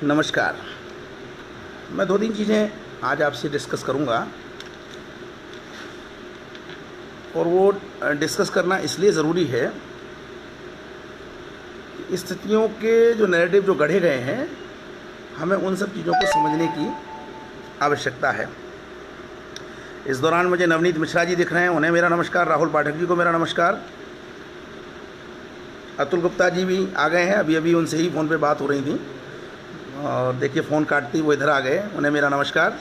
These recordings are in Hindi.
नमस्कार। मैं दो तीन चीज़ें आज आपसे डिस्कस करूंगा और वो डिस्कस करना इसलिए ज़रूरी है कि स्थितियों के जो नैरेटिव जो गढ़े गए हैं, हमें उन सब चीज़ों को समझने की आवश्यकता है। इस दौरान मुझे नवनीत मिश्रा जी दिख रहे हैं, उन्हें मेरा नमस्कार। राहुल पाठक जी को मेरा नमस्कार। अतुल गुप्ता जी भी आ गए हैं, अभी अभी उनसे ही फ़ोन पे बात हो रही थी और देखिए फ़ोन काटती वो इधर आ गए, उन्हें मेरा नमस्कार।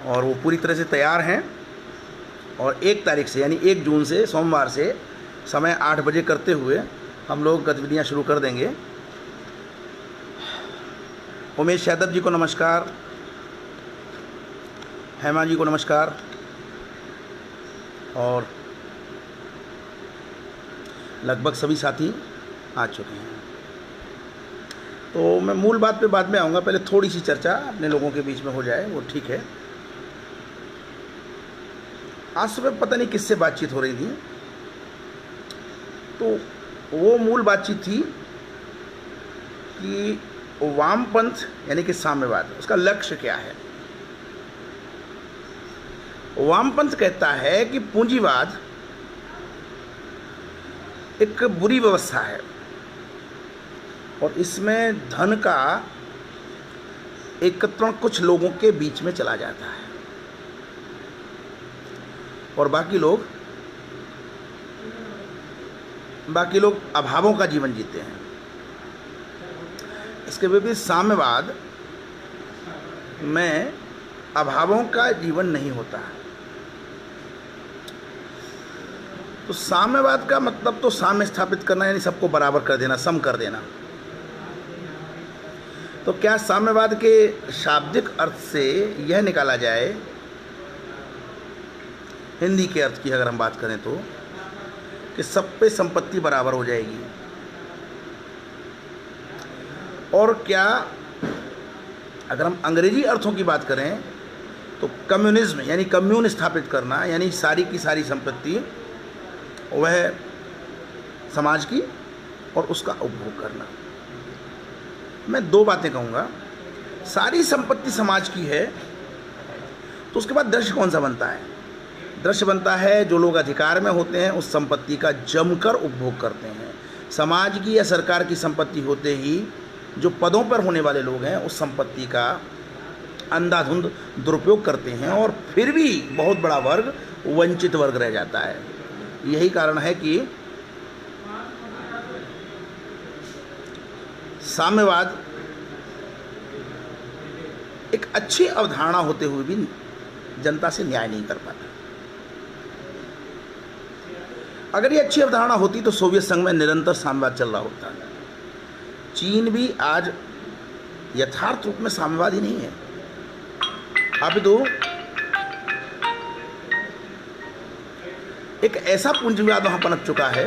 और वो पूरी तरह से तैयार हैं और 1 तारीख से यानी 1 जून से सोमवार से समय 8 बजे करते हुए हम लोग गतिविधियां शुरू कर देंगे। उमेश यादव जी को नमस्कार, हेमा जी को नमस्कार और लगभग सभी साथी आ चुके हैं। तो मैं मूल बात पे बाद में आऊँगा, पहले थोड़ी सी चर्चा अपने लोगों के बीच में हो जाए, वो ठीक है। आज सुबह पता नहीं किससे बातचीत हो रही थी, तो वो मूल बातचीत थी कि वामपंथ यानी कि साम्यवाद, उसका लक्ष्य क्या है। वामपंथ कहता है कि पूंजीवाद एक बुरी व्यवस्था है और इसमें धन का एकत्रण कुछ लोगों के बीच में चला जाता है और बाकी लोग अभावों का जीवन जीते हैं। इसके विपरीत साम्यवाद में अभावों का जीवन नहीं होता है। तो साम्यवाद का मतलब तो साम्य स्थापित करना यानी सबको बराबर कर देना, सम कर देना। तो क्या साम्यवाद के शाब्दिक अर्थ से यह निकाला जाए, हिंदी के अर्थ की अगर हम बात करें तो, कि सब पे संपत्ति बराबर हो जाएगी? और क्या अगर हम अंग्रेजी अर्थों की बात करें तो कम्युनिज्म यानी कम्यून स्थापित करना, यानी सारी की सारी संपत्ति वह समाज की और उसका उपभोग करना। मैं 2 बातें कहूँगा। सारी संपत्ति समाज की है तो उसके बाद दृश्य कौन सा बनता है? दृश्य बनता है जो लोग अधिकार में होते हैं उस संपत्ति का जमकर उपभोग करते हैं। समाज की या सरकार की संपत्ति होते ही जो पदों पर होने वाले लोग हैं उस संपत्ति का अंधाधुंध दुरुपयोग करते हैं और फिर भी बहुत बड़ा वर्ग वंचित वर्ग रह जाता है। यही कारण है कि साम्यवाद एक अच्छी अवधारणा होते हुए भी जनता से न्याय नहीं कर पाता। अगर ये अच्छी अवधारणा होती तो सोवियत संघ में निरंतर साम्यवाद चल रहा होता। चीन भी आज यथार्थ रूप में साम्यवाद ही नहीं है। अब तो एक ऐसा पूंजीवाद वहां पनप चुका है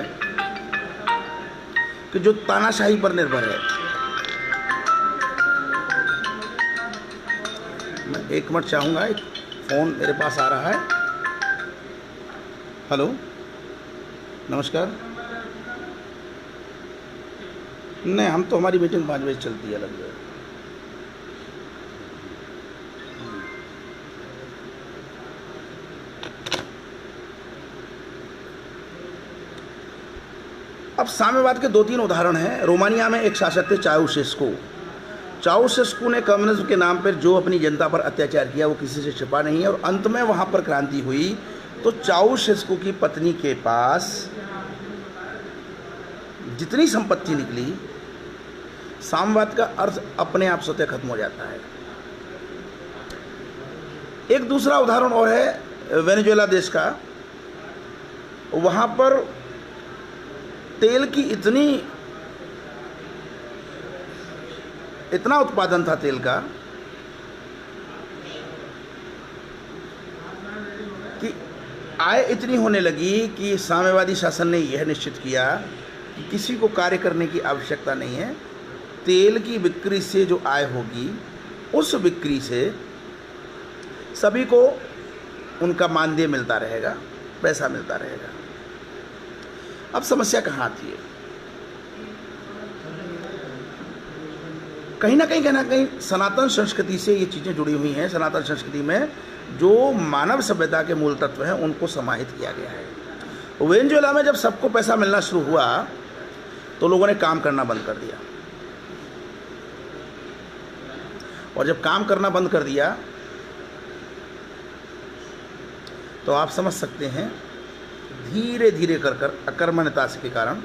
कि जो तानाशाही पर निर्भर है। मैं 1 मिनट चाहूँगा, एक फ़ोन मेरे पास आ रहा है। हेलो, नमस्कार। नहीं, हम तो हमारी मीटिंग 5 बजे चलती है लगभग। अब साम्यवाद के 2-3 उदाहरण हैं। रोमानिया में एक शासक थे चाउसेस्कू ने कम्युनिज्म के नाम पर जो अपनी जनता पर अत्याचार किया वो किसी से छिपा नहीं है और अंत में वहाँ पर क्रांति हुई तो चाउसेस्कू की पत्नी के पास जितनी संपत्ति निकली, साम्यवाद का अर्थ अपने आप स्वतः खत्म हो जाता है। एक दूसरा उदाहरण और है वेनेजुएला देश का। वहाँ पर तेल की इतना उत्पादन था तेल का कि आय इतनी होने लगी कि साम्यवादी शासन ने यह निश्चित किया कि किसी को कार्य करने की आवश्यकता नहीं है। तेल की बिक्री से जो आय होगी उस बिक्री से सभी को उनका मानदेय मिलता रहेगा, पैसा मिलता रहेगा। अब समस्या कहाँ आती है? कहीं ना कहीं सनातन संस्कृति से ये चीज़ें जुड़ी हुई हैं। सनातन संस्कृति में जो मानव सभ्यता के मूल तत्व हैं उनको समाहित किया गया है। वेनेजुएला में जब सबको पैसा मिलना शुरू हुआ तो लोगों ने काम करना बंद कर दिया, और जब काम करना बंद कर दिया तो आप समझ सकते हैं धीरे धीरे कर अकर्मण्यता के कारण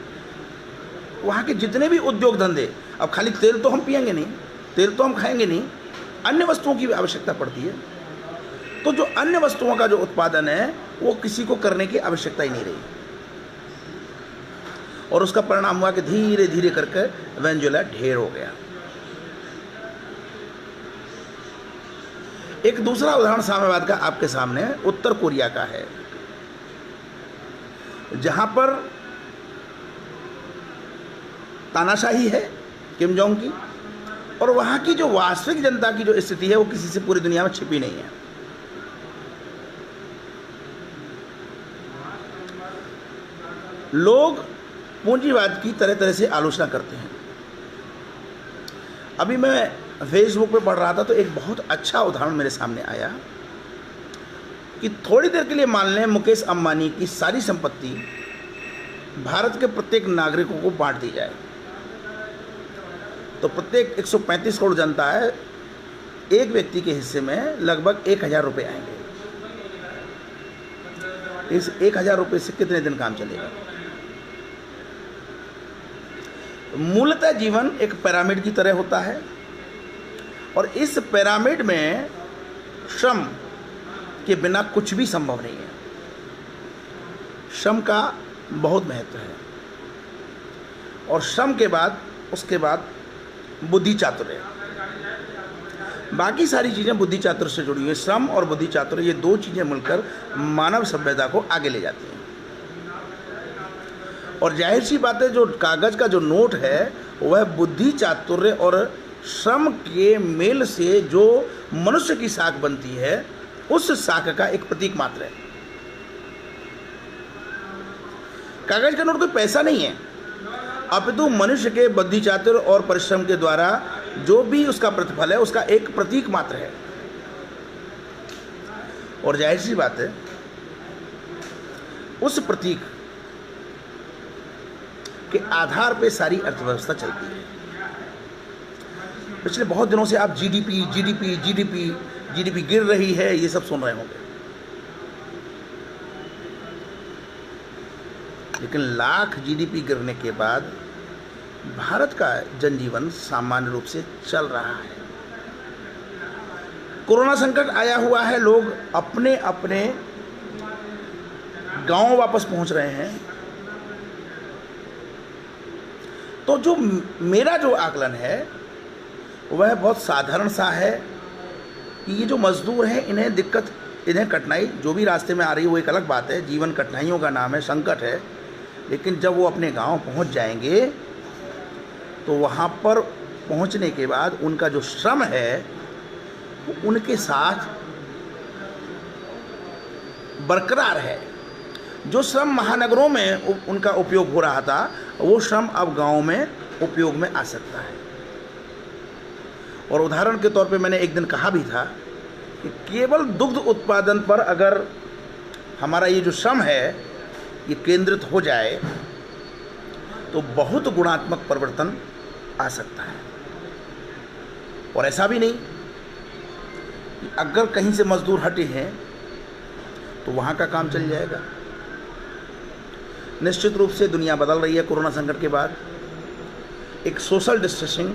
वहाँ के जितने भी उद्योग धंधे, अब खाली तेल तो हम पिएंगे नहीं, तेल तो हम खाएंगे नहीं, अन्य वस्तुओं की भी आवश्यकता पड़ती है। तो जो अन्य वस्तुओं का जो उत्पादन है वो किसी को करने की आवश्यकता ही नहीं रही, और उसका परिणाम हुआ कि धीरे धीरे करके वेनेजुएला ढेर हो गया। एक दूसरा उदाहरण साम्यवाद का आपके सामने उत्तर कोरिया का है, जहां पर तानाशाही है किम जोंग की, और वहां की जो वास्तविक जनता की जो स्थिति है वो किसी से पूरी दुनिया में छिपी नहीं है। लोग पूंजीवाद की तरह तरह से आलोचना करते हैं। अभी मैं फेसबुक पे पढ़ रहा था तो एक बहुत अच्छा उदाहरण मेरे सामने आया कि थोड़ी देर के लिए मान लें मुकेश अंबानी की सारी संपत्ति भारत के प्रत्येक नागरिकों को बांट दी जाए, तो प्रत्येक 135 करोड़ जनता है, एक व्यक्ति के हिस्से में लगभग 1000 रुपये आएंगे। इस 1000 रुपये से कितने दिन काम चलेगा? मूलतः जीवन एक पिरामिड की तरह होता है, और इस पिरामिड में श्रम के बिना कुछ भी संभव नहीं है। श्रम का बहुत महत्व है, और श्रम के बाद उसके बाद बुद्धि चातुर्य, बाकी सारी चीज़ें बुद्धि चातुर्य से जुड़ी हुई हैं। श्रम और बुद्धि चातुर्य ये दो चीज़ें मिलकर मानव सभ्यता को आगे ले जाती हैं। और जाहिर सी बात है, जो कागज़ का जो नोट है वह बुद्धि चातुर्य और श्रम के मेल से जो मनुष्य की साख बनती है उस साख का एक प्रतीक मात्र है। कागज का नोट कोई पैसा नहीं है, अपितु मनुष्य के बुद्धि चातुर्य और परिश्रम के द्वारा जो भी उसका प्रतिफल है उसका एक प्रतीक मात्र है। और जाहिर सी बात है, उस प्रतीक के आधार पे सारी अर्थव्यवस्था चलती है। पिछले बहुत दिनों से आप जीडीपी गिर रही है, ये सब सुन रहे होंगे, लेकिन लाख जीडीपी गिरने के बाद भारत का जनजीवन सामान्य रूप से चल रहा है। कोरोना संकट आया हुआ है, लोग अपने अपने गांव वापस पहुंच रहे हैं। तो जो मेरा जो आकलन है वह बहुत साधारण सा है कि ये जो मजदूर हैं इन्हें दिक्कत, इन्हें कठिनाई जो भी रास्ते में आ रही है वो एक अलग बात है, जीवन कठिनाइयों का नाम है, संकट है। लेकिन जब वो अपने गांव पहुंच जाएंगे तो वहाँ पर पहुंचने के बाद उनका जो श्रम है वो उनके साथ बरकरार है। जो श्रम महानगरों में उनका उपयोग हो रहा था वो श्रम अब गाँव में उपयोग में आ सकता है। और उदाहरण के तौर पे मैंने एक दिन कहा भी था कि केवल दुग्ध उत्पादन पर अगर हमारा ये जो श्रम है ये केंद्रित हो जाए तो बहुत गुणात्मक परिवर्तन आ सकता है। और ऐसा भी नहीं कि अगर कहीं से मजदूर हटे हैं तो वहाँ का काम चल जाएगा। निश्चित रूप से दुनिया बदल रही है कोरोना संकट के बाद। एक सोशल डिस्टेंसिंग,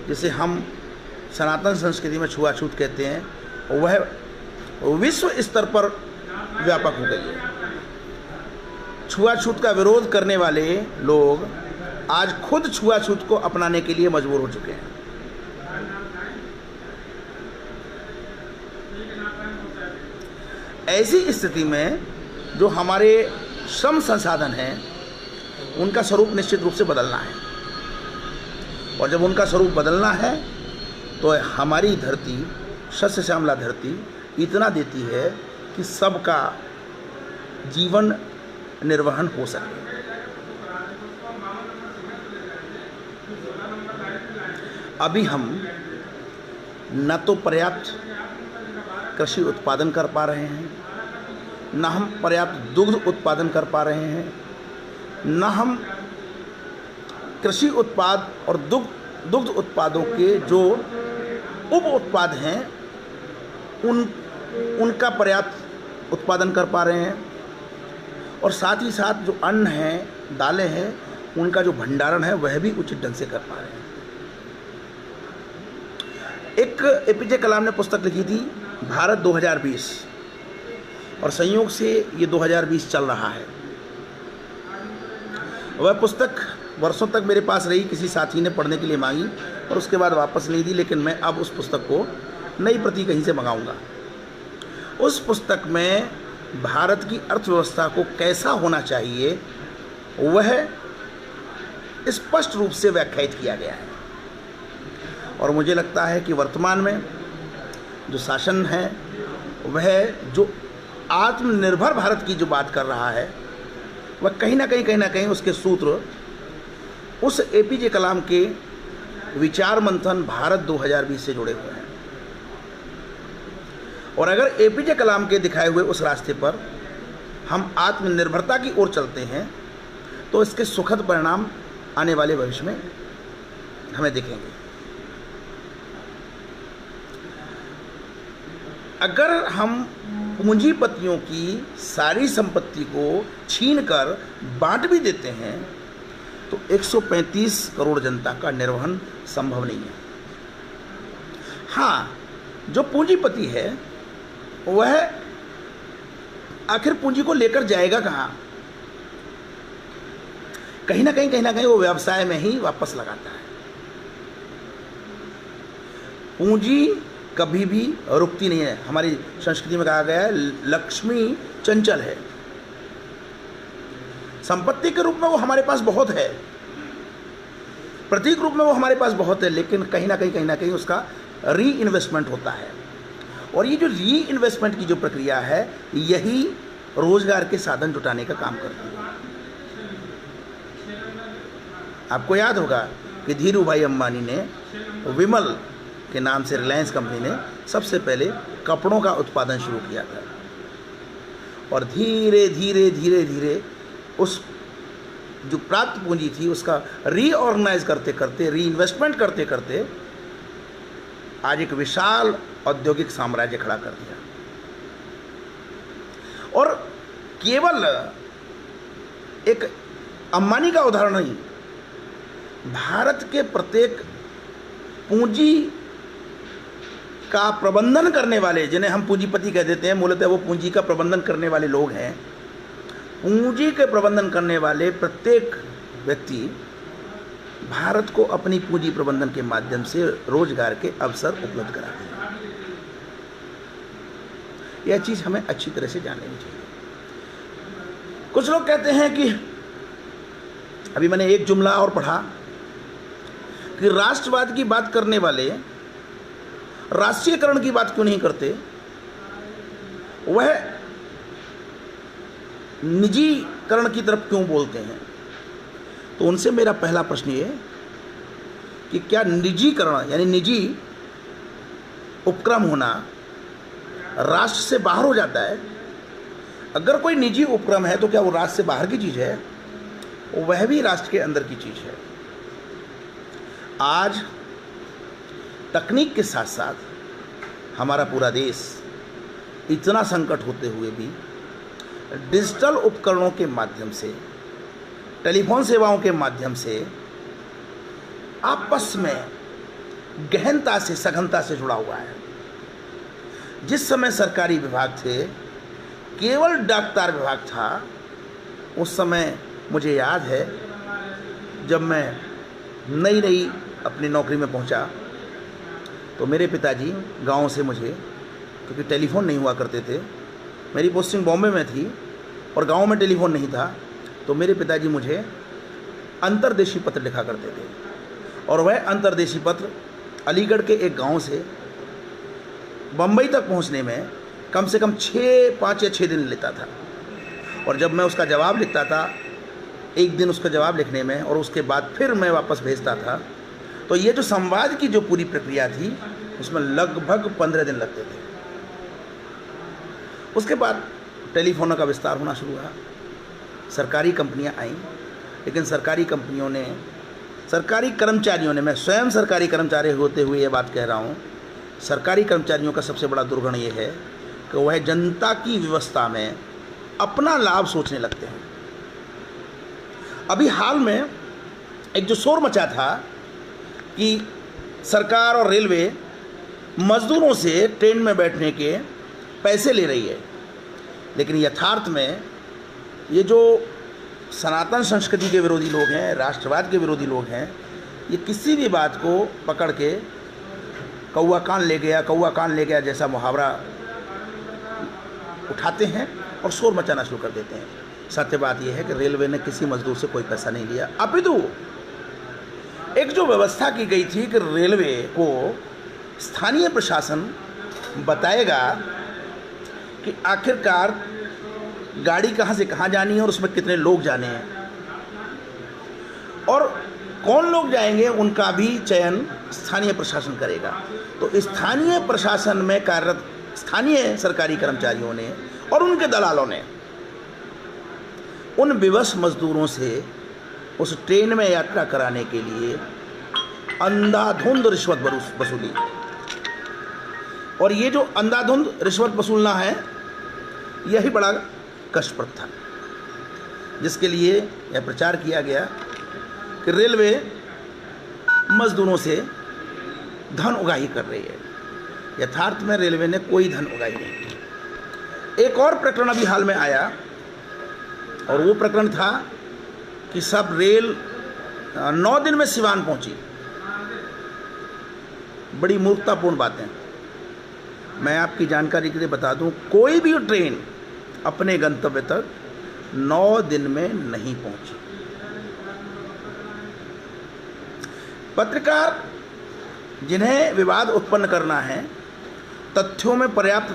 जिसे हम सनातन संस्कृति में छुआछूत कहते हैं, वह विश्व स्तर पर व्यापक हो गई है। छुआछूत का विरोध करने वाले लोग आज खुद छुआछूत को अपनाने के लिए मजबूर हो चुके हैं। ऐसी स्थिति में जो हमारे श्रम संसाधन हैं उनका स्वरूप निश्चित रूप से बदलना है, और जब उनका स्वरूप बदलना है तो हमारी धरती, शस्य श्यामला धरती इतना देती है कि सबका जीवन निर्वहन हो सके। अभी हम न तो पर्याप्त कृषि उत्पादन कर पा रहे हैं, न हम पर्याप्त दुग्ध उत्पादन कर पा रहे हैं, न हम कृषि उत्पाद और दुग्ध उत्पादों के जो उप उत्पाद हैं उनका पर्याप्त उत्पादन कर पा रहे हैं, और साथ ही साथ जो अन्न है, दालें हैं, उनका जो भंडारण है वह भी उचित ढंग से कर पा रहे हैं। एक एपीजे कलाम ने पुस्तक लिखी थी भारत 2020, और संयोग से ये 2020 चल रहा है। वह पुस्तक वर्षों तक मेरे पास रही, किसी साथी ने पढ़ने के लिए मांगी और उसके बाद वापस नहीं दी, लेकिन मैं अब उस पुस्तक को नई प्रति कहीं से मंगाऊंगा। उस पुस्तक में भारत की अर्थव्यवस्था को कैसा होना चाहिए वह स्पष्ट रूप से व्याख्यायित किया गया है, और मुझे लगता है कि वर्तमान में जो शासन है वह जो आत्मनिर्भर भारत की जो बात कर रहा है वह कहीं ना कहीं उसके सूत्र उस एपीजे कलाम के विचार मंथन भारत 2020 से जुड़े हुए हैं। और अगर एपीजे कलाम के दिखाए हुए उस रास्ते पर हम आत्मनिर्भरता की ओर चलते हैं तो इसके सुखद परिणाम आने वाले भविष्य में हमें दिखेंगे। अगर हम पूंजीपतियों की सारी संपत्ति को छीनकर बांट भी देते हैं तो 135 करोड़ जनता का निर्वहन संभव नहीं है। हाँ, जो पूंजीपति है वह आखिर पूंजी को लेकर जाएगा कहाँ? कहीं ना कहीं वो व्यवसाय में ही वापस लगाता है। पूंजी कभी भी रुकती नहीं है। हमारी संस्कृति में कहा गया है लक्ष्मी चंचल है। संपत्ति के रूप में वो हमारे पास बहुत है, प्रतीक रूप में वो हमारे पास बहुत है, लेकिन कहीं ना कहीं उसका री इन्वेस्टमेंट होता है। और ये जो री इन्वेस्टमेंट की जो प्रक्रिया है यही रोजगार के साधन जुटाने का काम करती है। आपको याद होगा कि धीरू भाई अंबानी ने विमल के नाम से रिलायंस कंपनी ने सबसे पहले कपड़ों का उत्पादन शुरू किया था, और धीरे धीरे उस जो प्राप्त पूंजी थी उसका रीऑर्गेनाइज करते री इन्वेस्टमेंट करते आज एक विशाल औद्योगिक साम्राज्य खड़ा कर दिया। और केवल एक अंबानी का उदाहरण नहीं, भारत के प्रत्येक पूंजी का प्रबंधन करने वाले, जिन्हें हम पूंजीपति कह देते हैं, मूलतः वो पूंजी का प्रबंधन करने वाले लोग हैं। पूंजी के प्रबंधन करने वाले प्रत्येक व्यक्ति भारत को अपनी पूंजी प्रबंधन के माध्यम से रोजगार के अवसर उपलब्ध कराते हैं। यह चीज़ हमें अच्छी तरह से जाननी चाहिए। कुछ लोग कहते हैं कि अभी मैंने एक जुमला और पढ़ा कि राष्ट्रवाद की बात करने वाले राष्ट्रीयकरण की बात क्यों नहीं करते, वह निजीकरण की तरफ क्यों बोलते हैं। तो उनसे मेरा पहला प्रश्न ये कि क्या निजीकरण यानी निजी उपक्रम होना राष्ट्र से बाहर हो जाता है? अगर कोई निजी उपक्रम है तो क्या वो राष्ट्र से बाहर की चीज़ है? वह भी राष्ट्र के अंदर की चीज़ है। आज तकनीक के साथ साथ हमारा पूरा देश इतना संकट होते हुए भी डिजिटल उपकरणों के माध्यम से, टेलीफोन सेवाओं के माध्यम से आपस में गहनता से, सघनता से जुड़ा हुआ है। जिस समय सरकारी विभाग थे, केवल डाकतार विभाग था, उस समय मुझे याद है जब मैं नई अपनी नौकरी में पहुंचा तो मेरे पिताजी गांव से मुझे, क्योंकि टेलीफोन नहीं हुआ करते थे, मेरी पोस्टिंग बॉम्बे में थी और गांव में टेलीफोन नहीं था, तो मेरे पिताजी मुझे अंतर्देशीय पत्र लिखा करते थे। और वह अंतर्देशीय पत्र अलीगढ़ के एक गांव से बम्बई तक पहुंचने में कम से कम 5 या 6 दिन लेता था। और जब मैं उसका जवाब लिखता था, एक दिन उसका जवाब लिखने में और उसके बाद फिर मैं वापस भेजता था, तो ये जो संवाद की जो पूरी प्रक्रिया थी उसमें लगभग 15 दिन लगते थे। उसके बाद टेलीफोनों का विस्तार होना शुरू हुआ, सरकारी कंपनियां आईं, लेकिन सरकारी कंपनियों ने, सरकारी कर्मचारियों ने, मैं स्वयं सरकारी कर्मचारी होते हुए ये बात कह रहा हूँ, सरकारी कर्मचारियों का सबसे बड़ा दुर्गुण ये है कि वह जनता की व्यवस्था में अपना लाभ सोचने लगते हैं। अभी हाल में एक जो शोर मचा था कि सरकार और रेलवे मजदूरों से ट्रेन में बैठने के पैसे ले रही है, लेकिन यथार्थ में ये जो सनातन संस्कृति के विरोधी लोग हैं, राष्ट्रवाद के विरोधी लोग हैं, ये किसी भी बात को पकड़ के कौआ कान ले गया जैसा मुहावरा उठाते हैं और शोर मचाना शुरू कर देते हैं। सत्य बात यह है कि रेलवे ने किसी मजदूर से कोई पैसा नहीं लिया, अपितु एक जो व्यवस्था की गई थी कि रेलवे को स्थानीय प्रशासन बताएगा कि आखिरकार गाड़ी कहाँ से कहाँ जानी है और उसमें कितने लोग जाने हैं, और कौन लोग जाएंगे उनका भी चयन स्थानीय प्रशासन करेगा। तो स्थानीय प्रशासन में कार्यरत स्थानीय सरकारी कर्मचारियों ने और उनके दलालों ने उन विवश मजदूरों से उस ट्रेन में यात्रा कराने के लिए अंधाधुंध रिश्वत वसूली। और ये जो अंधाधुंध रिश्वत वसूलना है, यही बड़ा कष्टप्रद था, जिसके लिए यह प्रचार किया गया कि रेलवे मजदूरों से धन उगाही कर रही है। यथार्थ में रेलवे ने कोई धन उगाही नहीं की। एक और प्रकरण अभी हाल में आया, और वो प्रकरण था कि सब रेल 9 दिन में सिवान पहुंची। बड़ी मूर्खतापूर्ण बातें। मैं आपकी जानकारी के लिए बता दूं, कोई भी ट्रेन अपने गंतव्य तक 9 दिन में नहीं पहुंची। पत्रकार जिन्हें विवाद उत्पन्न करना है, तथ्यों में पर्याप्त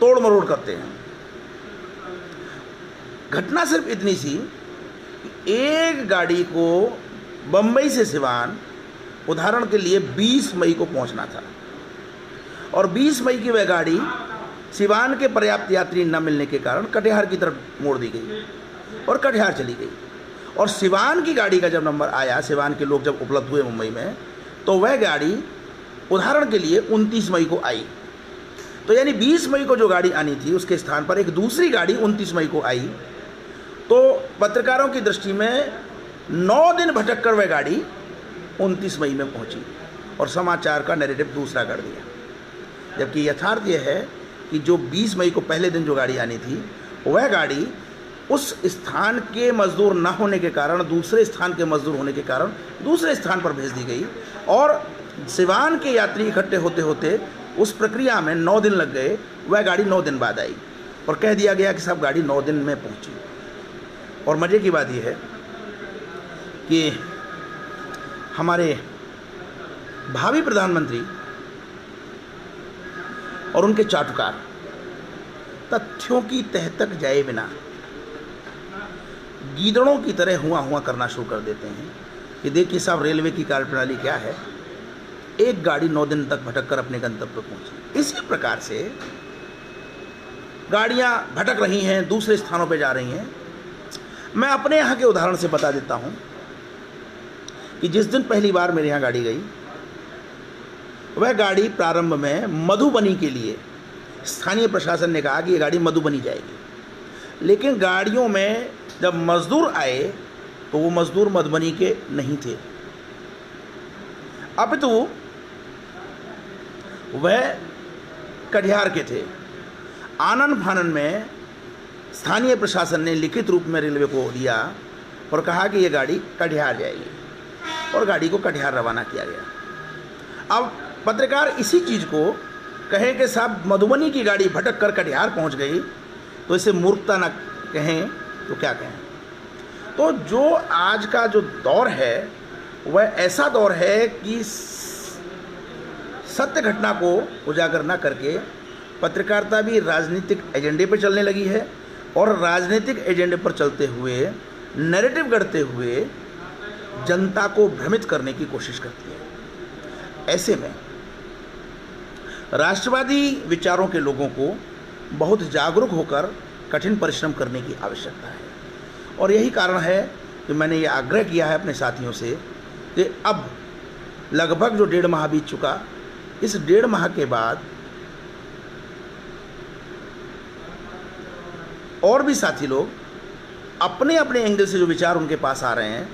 तोड़ मरोड़ करते हैं। घटना सिर्फ इतनी सी कि एक गाड़ी को बम्बई से सिवान उदाहरण के लिए 20 मई को पहुंचना था, और 20 मई की वह गाड़ी सिवान के पर्याप्त यात्री न मिलने के कारण कटिहार की तरफ मोड़ दी गई और कटिहार चली गई। और सिवान की गाड़ी का जब नंबर आया, सिवान के लोग जब उपलब्ध हुए मुंबई में, तो वह गाड़ी उदाहरण के लिए 29 मई को आई। तो यानी 20 मई को जो गाड़ी आनी थी उसके स्थान पर एक दूसरी गाड़ी 29 मई को आई। तो पत्रकारों की दृष्टि में 9 दिन भटक कर वह गाड़ी 29 मई में पहुंची और समाचार का नैरेटिव दूसरा कर दिया। जबकि यथार्थ यह है कि जो 20 मई को पहले दिन जो गाड़ी आनी थी, वह गाड़ी उस स्थान के मजदूर न होने के कारण, दूसरे स्थान के मजदूर होने के कारण दूसरे स्थान पर भेज दी गई, और सिवान के यात्री इकट्ठे होते होते उस प्रक्रिया में 9 दिन लग गए। वह गाड़ी 9 दिन बाद आई और कह दिया गया कि सब गाड़ी 9 दिन में पहुंची। और मज़े की बात यह है कि हमारे भावी प्रधानमंत्री और उनके चाटुकार तथ्यों की तह तक जाए बिना गीदड़ों की तरह हुआ करना शुरू कर देते हैं कि देखिए साहब, रेलवे की कार्यप्रणाली क्या है, एक गाड़ी 9 दिन तक भटक कर अपने गंतव्य पर पहुंची। इसी प्रकार से गाड़ियां भटक रही हैं, दूसरे स्थानों पर जा रही हैं। मैं अपने यहाँ के उदाहरण से बता देता हूँ कि जिस दिन पहली बार मेरे यहाँ गाड़ी गई, वह गाड़ी प्रारंभ में मधुबनी के लिए स्थानीय प्रशासन ने कहा कि ये गाड़ी मधुबनी जाएगी, लेकिन गाड़ियों में जब मजदूर आए तो वो मजदूर मधुबनी के नहीं थे, अपितु वह कटिहार के थे। आनन फानन में स्थानीय प्रशासन ने लिखित रूप में रेलवे को दिया और कहा कि ये गाड़ी कटिहार जाएगी, और गाड़ी को कटिहार रवाना किया गया। अब पत्रकार इसी चीज़ को कहें कि साहब मधुबनी की गाड़ी भटक कर कटिहार पहुंच गई, तो इसे मूर्खता ना कहें तो क्या कहें। तो जो आज का जो दौर है वह ऐसा दौर है कि सत्य घटना को उजागर ना करके पत्रकारिता भी राजनीतिक एजेंडे पर चलने लगी है, और राजनीतिक एजेंडे पर चलते हुए नैरेटिव गढ़ते हुए जनता को भ्रमित करने की कोशिश करती है। ऐसे में राष्ट्रवादी विचारों के लोगों को बहुत जागरूक होकर कठिन परिश्रम करने की आवश्यकता है। और यही कारण है कि मैंने ये आग्रह किया है अपने साथियों से कि अब लगभग जो 1.5 माह बीत चुका, इस 1.5 माह के बाद और भी साथी लोग अपने अपने एंगल से जो विचार उनके पास आ रहे हैं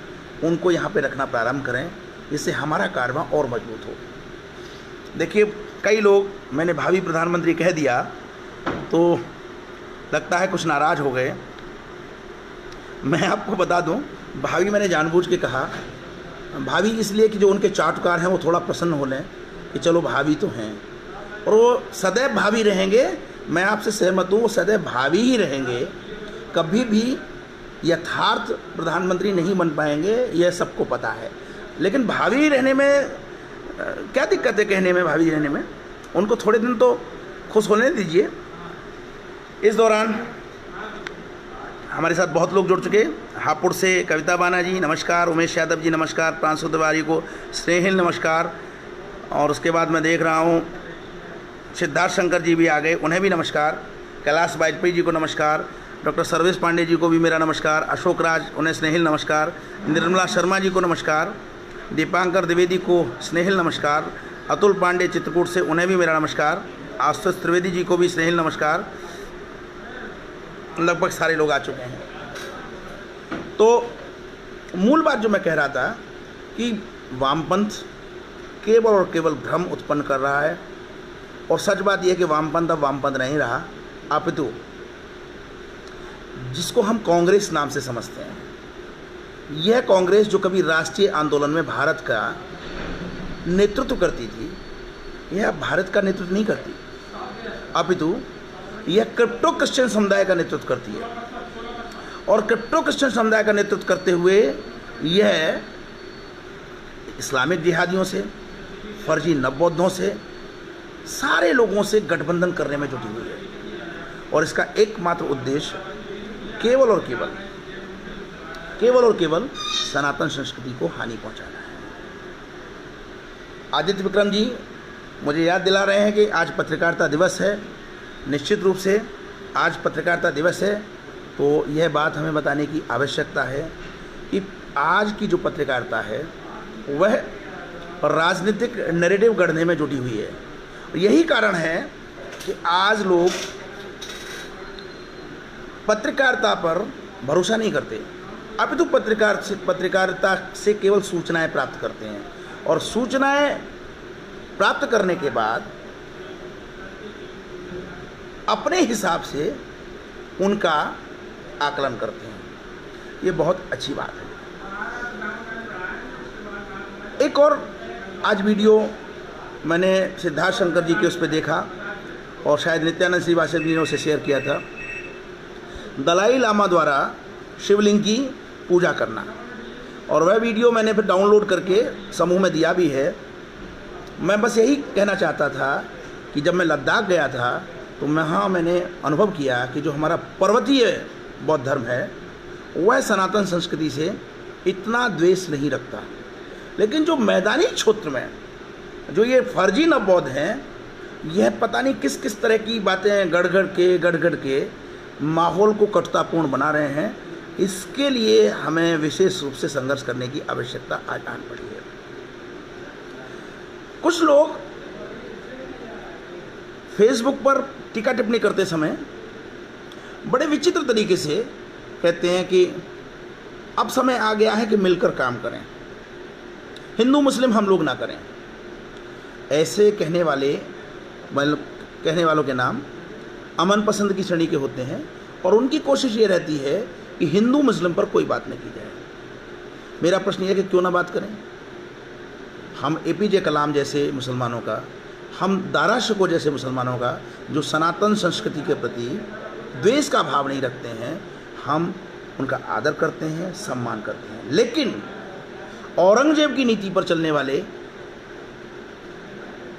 उनको यहाँ पे रखना प्रारंभ करें, जिससे हमारा कारवां और मजबूत हो। देखिए, कई लोग मैंने भावी प्रधानमंत्री कह दिया तो लगता है कुछ नाराज़ हो गए। मैं आपको बता दूं, भावी मैंने जानबूझ के कहा। भावी इसलिए कि जो उनके चाटुकार हैं वो थोड़ा प्रसन्न हो लें कि चलो भावी तो हैं, और वो सदैव भावी रहेंगे। मैं आपसे सहमत हूँ, वो सदैव भावी ही रहेंगे, कभी भी यथार्थ प्रधानमंत्री नहीं बन पाएंगे, यह सबको पता है। लेकिन भावी रहने में क्या दिक्कत है? कहने में भावी रहने में उनको थोड़े दिन तो खुश होने दीजिए। इस दौरान हमारे साथ बहुत लोग जुड़ चुके। हापुड़ से कविता बाना जी नमस्कार, उमेश यादव जी नमस्कार, प्रांशु तिवारी को स्नेहिल नमस्कार, और उसके बाद मैं देख रहा हूँ सिद्धार्थ शंकर जी भी आ गए, उन्हें भी नमस्कार। कैलाश वाजपेयी जी को नमस्कार, डॉक्टर सर्वेश पांडे जी को भी मेरा नमस्कार, अशोक राज उन्हें स्नेहिल नमस्कार, निर्मला शर्मा जी को नमस्कार, दीपांकर द्विवेदी को स्नेहिल नमस्कार, अतुल पांडे चित्रकूट से उन्हें भी मेरा नमस्कार, आशुतोष त्रिवेदी जी को भी स्नेहिल नमस्कार। लगभग सारे लोग आ चुके हैं। तो मूल बात जो मैं कह रहा था कि वामपंथ केवल और केवल भ्रम उत्पन्न कर रहा है, और सच बात यह है कि वामपंथ अब वामपंथ नहीं रहा, अपितु जिसको हम कांग्रेस नाम से समझते हैं, यह कांग्रेस जो कभी राष्ट्रीय आंदोलन में भारत का नेतृत्व करती थी, यह अब भारत का नेतृत्व नहीं करती, अपितु यह क्रिप्टो क्रिश्चियन समुदाय का नेतृत्व करती है। और क्रिप्टो क्रिश्चियन समुदाय का नेतृत्व करते हुए यह इस्लामिक जिहादियों से, फर्जी नवबौद्धों से, सारे लोगों से गठबंधन करने में जुटी हुई है। और इसका एकमात्र उद्देश्य केवल और केवल सनातन संस्कृति को हानि पहुंचाना है। आदित्य विक्रम जी मुझे याद दिला रहे हैं कि आज पत्रकारिता दिवस है। निश्चित रूप से आज पत्रकारिता दिवस है, तो यह बात हमें बताने की आवश्यकता है कि आज की जो पत्रकारिता है वह राजनीतिक नैरेटिव गढ़ने में जुटी हुई है। यही कारण है कि आज लोग पत्रकारिता पर भरोसा नहीं करते, अपितु पत्रकारिता से केवल सूचनाएं प्राप्त करते हैं, और सूचनाएं प्राप्त करने के बाद अपने हिसाब से उनका आकलन करते हैं। ये बहुत अच्छी बात है। एक और आज वीडियो मैंने सिद्धार्थ शंकर जी के उस पर देखा, और शायद नित्यानंद श्रीवास्तव जी ने उसे शेयर किया था, दलाई लामा द्वारा शिवलिंग की पूजा करना। और वह वीडियो मैंने फिर डाउनलोड करके समूह में दिया भी है। मैं बस यही कहना चाहता था कि जब मैं लद्दाख गया था तो मैंने अनुभव किया कि जो हमारा पर्वतीय बौद्ध धर्म है वह सनातन संस्कृति से इतना द्वेष नहीं रखता, लेकिन जो मैदानी क्षेत्र में जो ये फर्जी नवबौद्ध हैं, यह पता नहीं किस किस तरह की बातें गढ़ के माहौल को कटुतापूर्ण बना रहे हैं। इसके लिए हमें विशेष रूप से संघर्ष करने की आवश्यकता आज आन पड़ी है। कुछ लोग फेसबुक पर टीका टिप्पणी करते समय बड़े विचित्र तरीके से कहते हैं कि अब समय आ गया है कि मिलकर काम करें, हिंदू मुस्लिम हम लोग ना करें। ऐसे कहने वालों के नाम अमन पसंद की श्रेणी के होते हैं, और उनकी कोशिश ये रहती है कि हिंदू मुस्लिम पर कोई बात नहीं की जाए। मेरा प्रश्न ये है कि क्यों ना बात करें। हम एपीजे कलाम जैसे मुसलमानों का, हम दारा शिकोह जैसे मुसलमानों का जो सनातन संस्कृति के प्रति द्वेष का भाव नहीं रखते हैं, हम उनका आदर करते हैं, सम्मान करते हैं। लेकिन औरंगजेब की नीति पर चलने वाले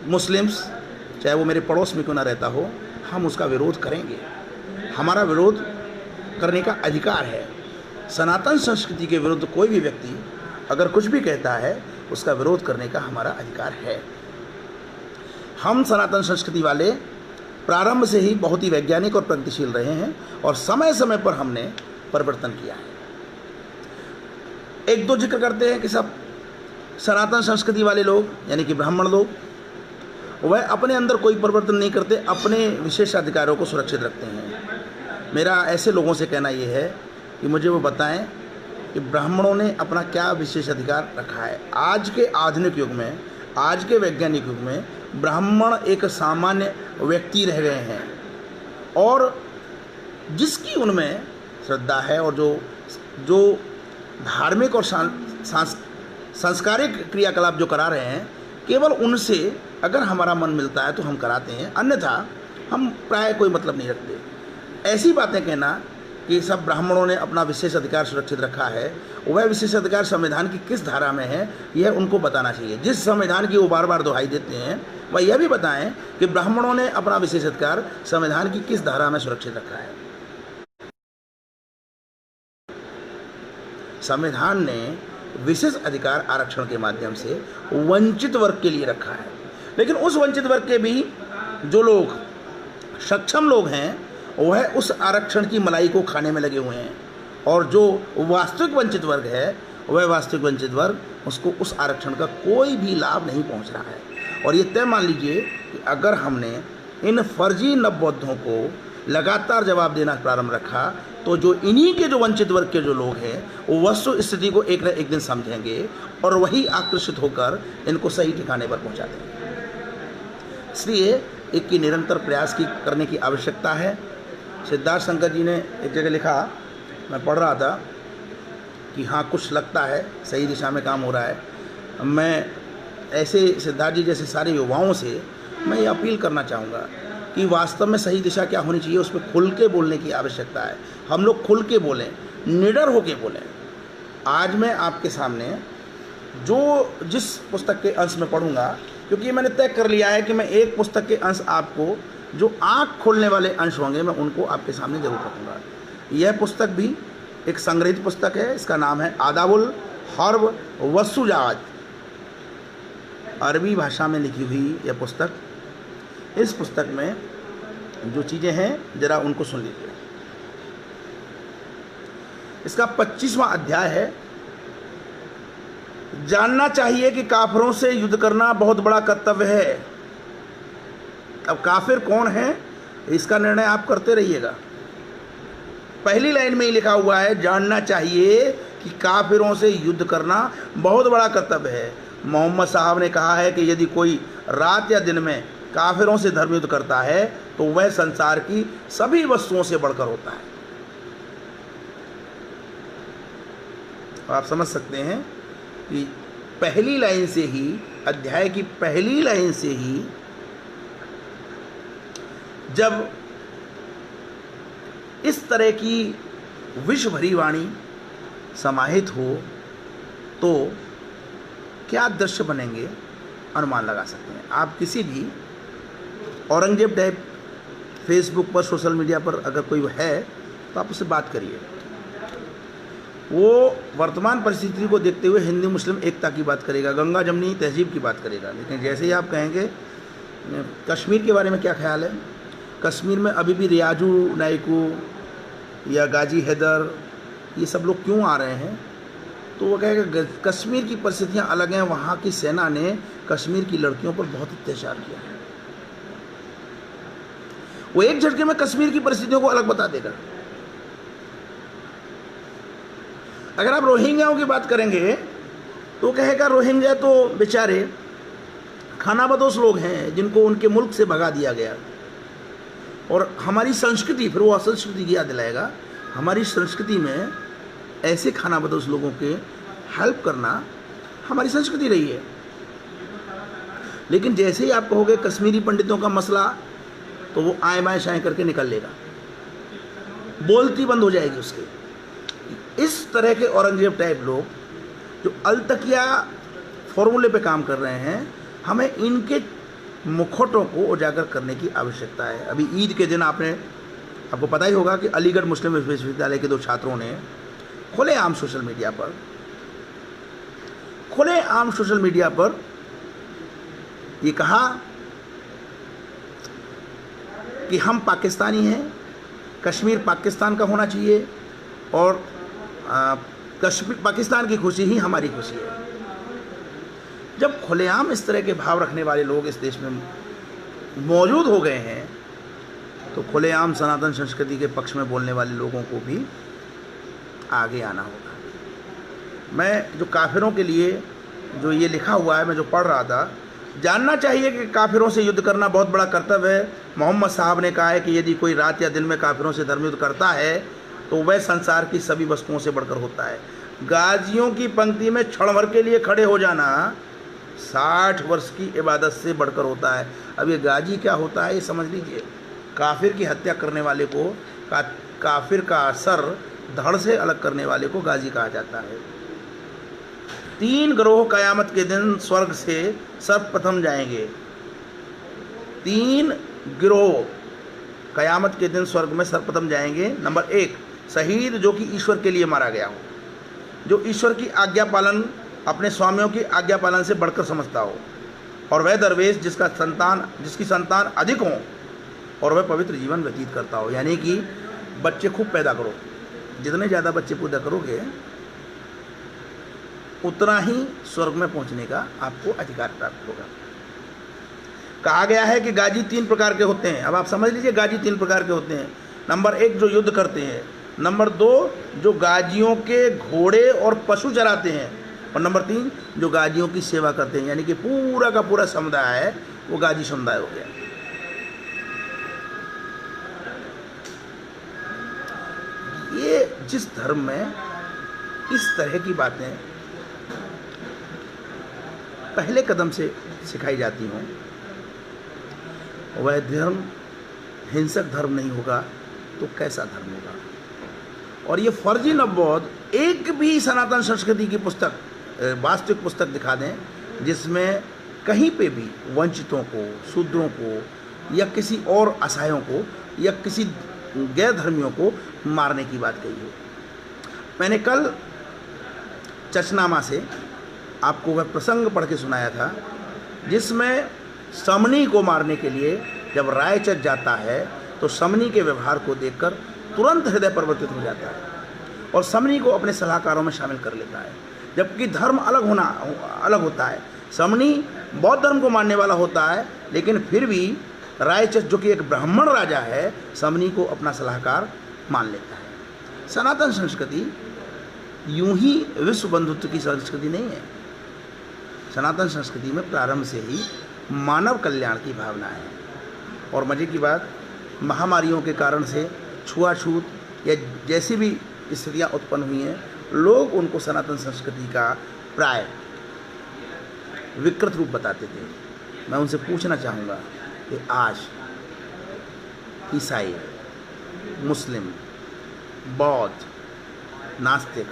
मुस्लिम्स, चाहे वो मेरे पड़ोस में क्यों ना रहता हो, हम उसका विरोध करेंगे। हमारा विरोध करने का अधिकार है। सनातन संस्कृति के विरुद्ध कोई भी व्यक्ति अगर कुछ भी कहता है उसका विरोध करने का हमारा अधिकार है। हम सनातन संस्कृति वाले प्रारंभ से ही बहुत ही वैज्ञानिक और प्रगतिशील रहे हैं और समय समय पर हमने परिवर्तन किया है। एक दो जिक्र करते हैं कि सब सनातन संस्कृति वाले लोग यानी कि ब्राह्मण लोग, वह अपने अंदर कोई परिवर्तन नहीं करते, अपने विशेष अधिकारों को सुरक्षित रखते हैं। मेरा ऐसे लोगों से कहना ये है कि मुझे वो बताएं कि ब्राह्मणों ने अपना क्या विशेष अधिकार रखा है। आज के आधुनिक युग में, आज के वैज्ञानिक युग में ब्राह्मण एक सामान्य व्यक्ति रह गए हैं और जिसकी उनमें श्रद्धा है और जो धार्मिक और सांस्कारिक क्रियाकलाप जो करा रहे हैं, केवल उनसे अगर हमारा मन मिलता है तो हम कराते हैं, अन्यथा हम प्राय कोई मतलब नहीं रखते। ऐसी बातें कहना कि सब ब्राह्मणों ने अपना विशेष अधिकार सुरक्षित रखा है, वह विशेष अधिकार संविधान की किस धारा में है यह उनको बताना चाहिए। जिस संविधान की वो बार बार दुहाई देते हैं वह यह भी बताएं कि ब्राह्मणों ने अपना विशेष अधिकार संविधान की किस धारा में सुरक्षित रखा है। संविधान ने विशेष अधिकार आरक्षण के माध्यम से वंचित वर्ग के लिए रखा है, लेकिन उस वंचित वर्ग के भी जो लोग सक्षम लोग हैं वह उस आरक्षण की मलाई को खाने में लगे हुए हैं और जो वास्तविक वंचित वर्ग है वह वास्तविक वंचित वर्ग उसको उस आरक्षण का कोई भी लाभ नहीं पहुंच रहा है। और ये तय मान लीजिए कि अगर हमने इन फर्जी नवबौद्धों को लगातार जवाब देना प्रारंभ रखा तो जो इन्हीं के जो वंचित वर्ग के जो लोग हैं वो वस्तु स्थिति को एक न एक दिन समझेंगे और वही आकर्षित होकर इनको सही ठिकाने पर पहुंचा देंगे। इसलिए एक की निरंतर प्रयास करने की आवश्यकता है। सिद्धार्थ शंकर जी ने एक जगह लिखा, मैं पढ़ रहा था कि हाँ कुछ लगता है सही दिशा में काम हो रहा है। मैं ऐसे सिद्धार्थ जी जैसे सारे युवाओं से मैं ये अपील करना चाहूँगा कि वास्तव में सही दिशा क्या होनी चाहिए उस पर खुल के बोलने की आवश्यकता है। हम लोग खुल के बोलें, निडर होके बोलें। आज मैं आपके सामने जिस पुस्तक के अंश में पढ़ूंगा, क्योंकि मैंने तय कर लिया है कि मैं एक पुस्तक के अंश आपको जो आँख खोलने वाले अंश होंगे मैं उनको आपके सामने जरूर रखूँगा। यह पुस्तक भी एक संग्रहित पुस्तक है, इसका नाम है आदाबुल हर्ब वस्सुजात, अरबी भाषा में लिखी हुई यह पुस्तक। इस पुस्तक में जो चीज़ें हैं जरा उनको सुन लीजिए। इसका 25वां अध्याय है, जानना चाहिए कि काफिरों से युद्ध करना बहुत बड़ा कर्तव्य है। अब काफिर कौन है इसका निर्णय आप करते रहिएगा। पहली लाइन में ही लिखा हुआ है, जानना चाहिए कि काफिरों से युद्ध करना बहुत बड़ा कर्तव्य है। मोहम्मद साहब ने कहा है कि यदि कोई रात या दिन में काफिरों से धर्म युद्ध करता है तो वह संसार की सभी वस्तुओं से बढ़कर होता है। आप समझ सकते हैं कि पहली लाइन से ही, अध्याय की पहली लाइन से ही जब इस तरह की विष भरी वाणी समाहित हो तो क्या दृश्य बनेंगे अनुमान लगा सकते हैं। आप किसी भी औरंगजेब टाइप फेसबुक पर, सोशल मीडिया पर अगर कोई है तो आप उससे बात करिए। वो वर्तमान परिस्थिति को देखते हुए हिंदू मुस्लिम एकता की बात करेगा, गंगा जमनी तहजीब की बात करेगा, लेकिन जैसे ही आप कहेंगे कश्मीर के बारे में क्या ख्याल है, कश्मीर में अभी भी रियाजू नायकू या गाजी हैदर ये सब लोग क्यों आ रहे हैं, तो वो कहेगा कश्मीर की परिस्थितियाँ अलग हैं, वहाँ की सेना ने कश्मीर की लड़कियों पर बहुत अत्याचार किया है। वो एक झटके में कश्मीर की परिस्थितियों को अलग बता देगा। अगर आप रोहिंग्याओं की बात करेंगे तो कहेगा रोहिंग्या तो बेचारे खानाबदोश लोग हैं जिनको उनके मुल्क से भगा दिया गया, और हमारी संस्कृति, फिर वो असंस्कृति की याद दिलाएगा। हमारी संस्कृति में ऐसे खानाबदोश लोगों के हेल्प करना हमारी संस्कृति रही है। लेकिन जैसे ही आप कहोगे कश्मीरी पंडितों का मसला, तो वो आए बाएं शाएं करके निकल लेगा, बोलती बंद हो जाएगी उसके। इस तरह के औरंगजेब टाइप लोग जो अलतकिया फॉर्मूले पे काम कर रहे हैं, हमें इनके मुखौटों को उजागर करने की आवश्यकता है। अभी ईद के दिन आपको पता ही होगा कि अलीगढ़ मुस्लिम विश्वविद्यालय के 2 छात्रों ने खुलेआम सोशल मीडिया पर खुले आम सोशल मीडिया पर ये कहा कि हम पाकिस्तानी हैं, कश्मीर पाकिस्तान का होना चाहिए और कश्मीर पाकिस्तान की खुशी ही हमारी खुशी है। जब खुलेआम इस तरह के भाव रखने वाले लोग इस देश में मौजूद हो गए हैं तो खुलेआम सनातन संस्कृति के पक्ष में बोलने वाले लोगों को भी आगे आना होगा। मैं जो काफिरों के लिए जो ये लिखा हुआ है, मैं जो पढ़ रहा था, जानना चाहिए कि काफिरों से युद्ध करना बहुत बड़ा कर्तव्य है। मोहम्मद साहब ने कहा है कि यदि कोई रात या दिन में काफिरों से धर्म युद्ध करता है तो वह संसार की सभी वस्तुओं से बढ़कर होता है। गाजियों की पंक्ति में क्षण भर के लिए खड़े हो जाना 60 वर्ष की इबादत से बढ़कर होता है। अब ये गाजी क्या होता है ये समझ लीजिए। काफिर की हत्या करने वाले को, काफिर का सर धड़ से अलग करने वाले को गाजी कहा जाता है। 3 गिरोह कयामत के दिन स्वर्ग से सर्वप्रथम जाएंगे। 3 गिरोह कयामत के दिन स्वर्ग में सर्वप्रथम जाएंगे। नंबर 1, शहीद जो कि ईश्वर के लिए मारा गया हो, जो ईश्वर की आज्ञा पालन अपने स्वामियों की आज्ञा पालन से बढ़कर समझता हो, और वह दरवेश जिसकी संतान अधिक हो और वह पवित्र जीवन व्यतीत करता हो। यानी कि बच्चे खूब पैदा करो, जितने ज़्यादा बच्चे पैदा करोगे उतना ही स्वर्ग में पहुंचने का आपको अधिकार प्राप्त होगा। कहा गया है कि गाजी 3 प्रकार के होते हैं। अब आप समझ लीजिए, गाजी 3 प्रकार के होते हैं। नंबर 1 जो युद्ध करते हैं, नंबर 2 जो गाजियों के घोड़े और पशु चराते हैं, और नंबर 3 जो गाजियों की सेवा करते हैं। यानी कि पूरा का पूरा समुदाय है वो गाजी समुदाय हो गया। ये जिस धर्म में इस तरह की बातें पहले कदम से सिखाई जाती हों, वह धर्म हिंसक धर्म नहीं होगा तो कैसा धर्म होगा। और ये फर्जी नवबौद्ध एक भी सनातन संस्कृति की पुस्तक, वास्तविक पुस्तक दिखा दें जिसमें कहीं पे भी वंचितों को, शूद्रों को या किसी और असहायों को या किसी गैर धर्मियों को मारने की बात कही हो। मैंने कल चचनामा से आपको वह प्रसंग पढ़ के सुनाया था जिसमें समनी को मारने के लिए जब रायचक जाता है तो समनी के व्यवहार को देखकर तुरंत हृदय परिवर्तित हो जाता है और समनी को अपने सलाहकारों में शामिल कर लेता है। जबकि धर्म अलग होता है। समनी बौद्ध धर्म को मानने वाला होता है, लेकिन फिर भी रायचक जो कि एक ब्राह्मण राजा है, समनी को अपना सलाहकार मान लेता है। सनातन संस्कृति यूं ही विश्व बंधुत्व की संस्कृति नहीं है। सनातन संस्कृति में प्रारंभ से ही मानव कल्याण की भावना है। और मजे की बात, महामारियों के कारण से छुआछूत या जैसी भी स्थितियाँ उत्पन्न हुई हैं, लोग उनको सनातन संस्कृति का प्राय विकृत रूप बताते थे। मैं उनसे पूछना चाहूँगा कि आज ईसाई, मुस्लिम, बौद्ध, नास्तिक,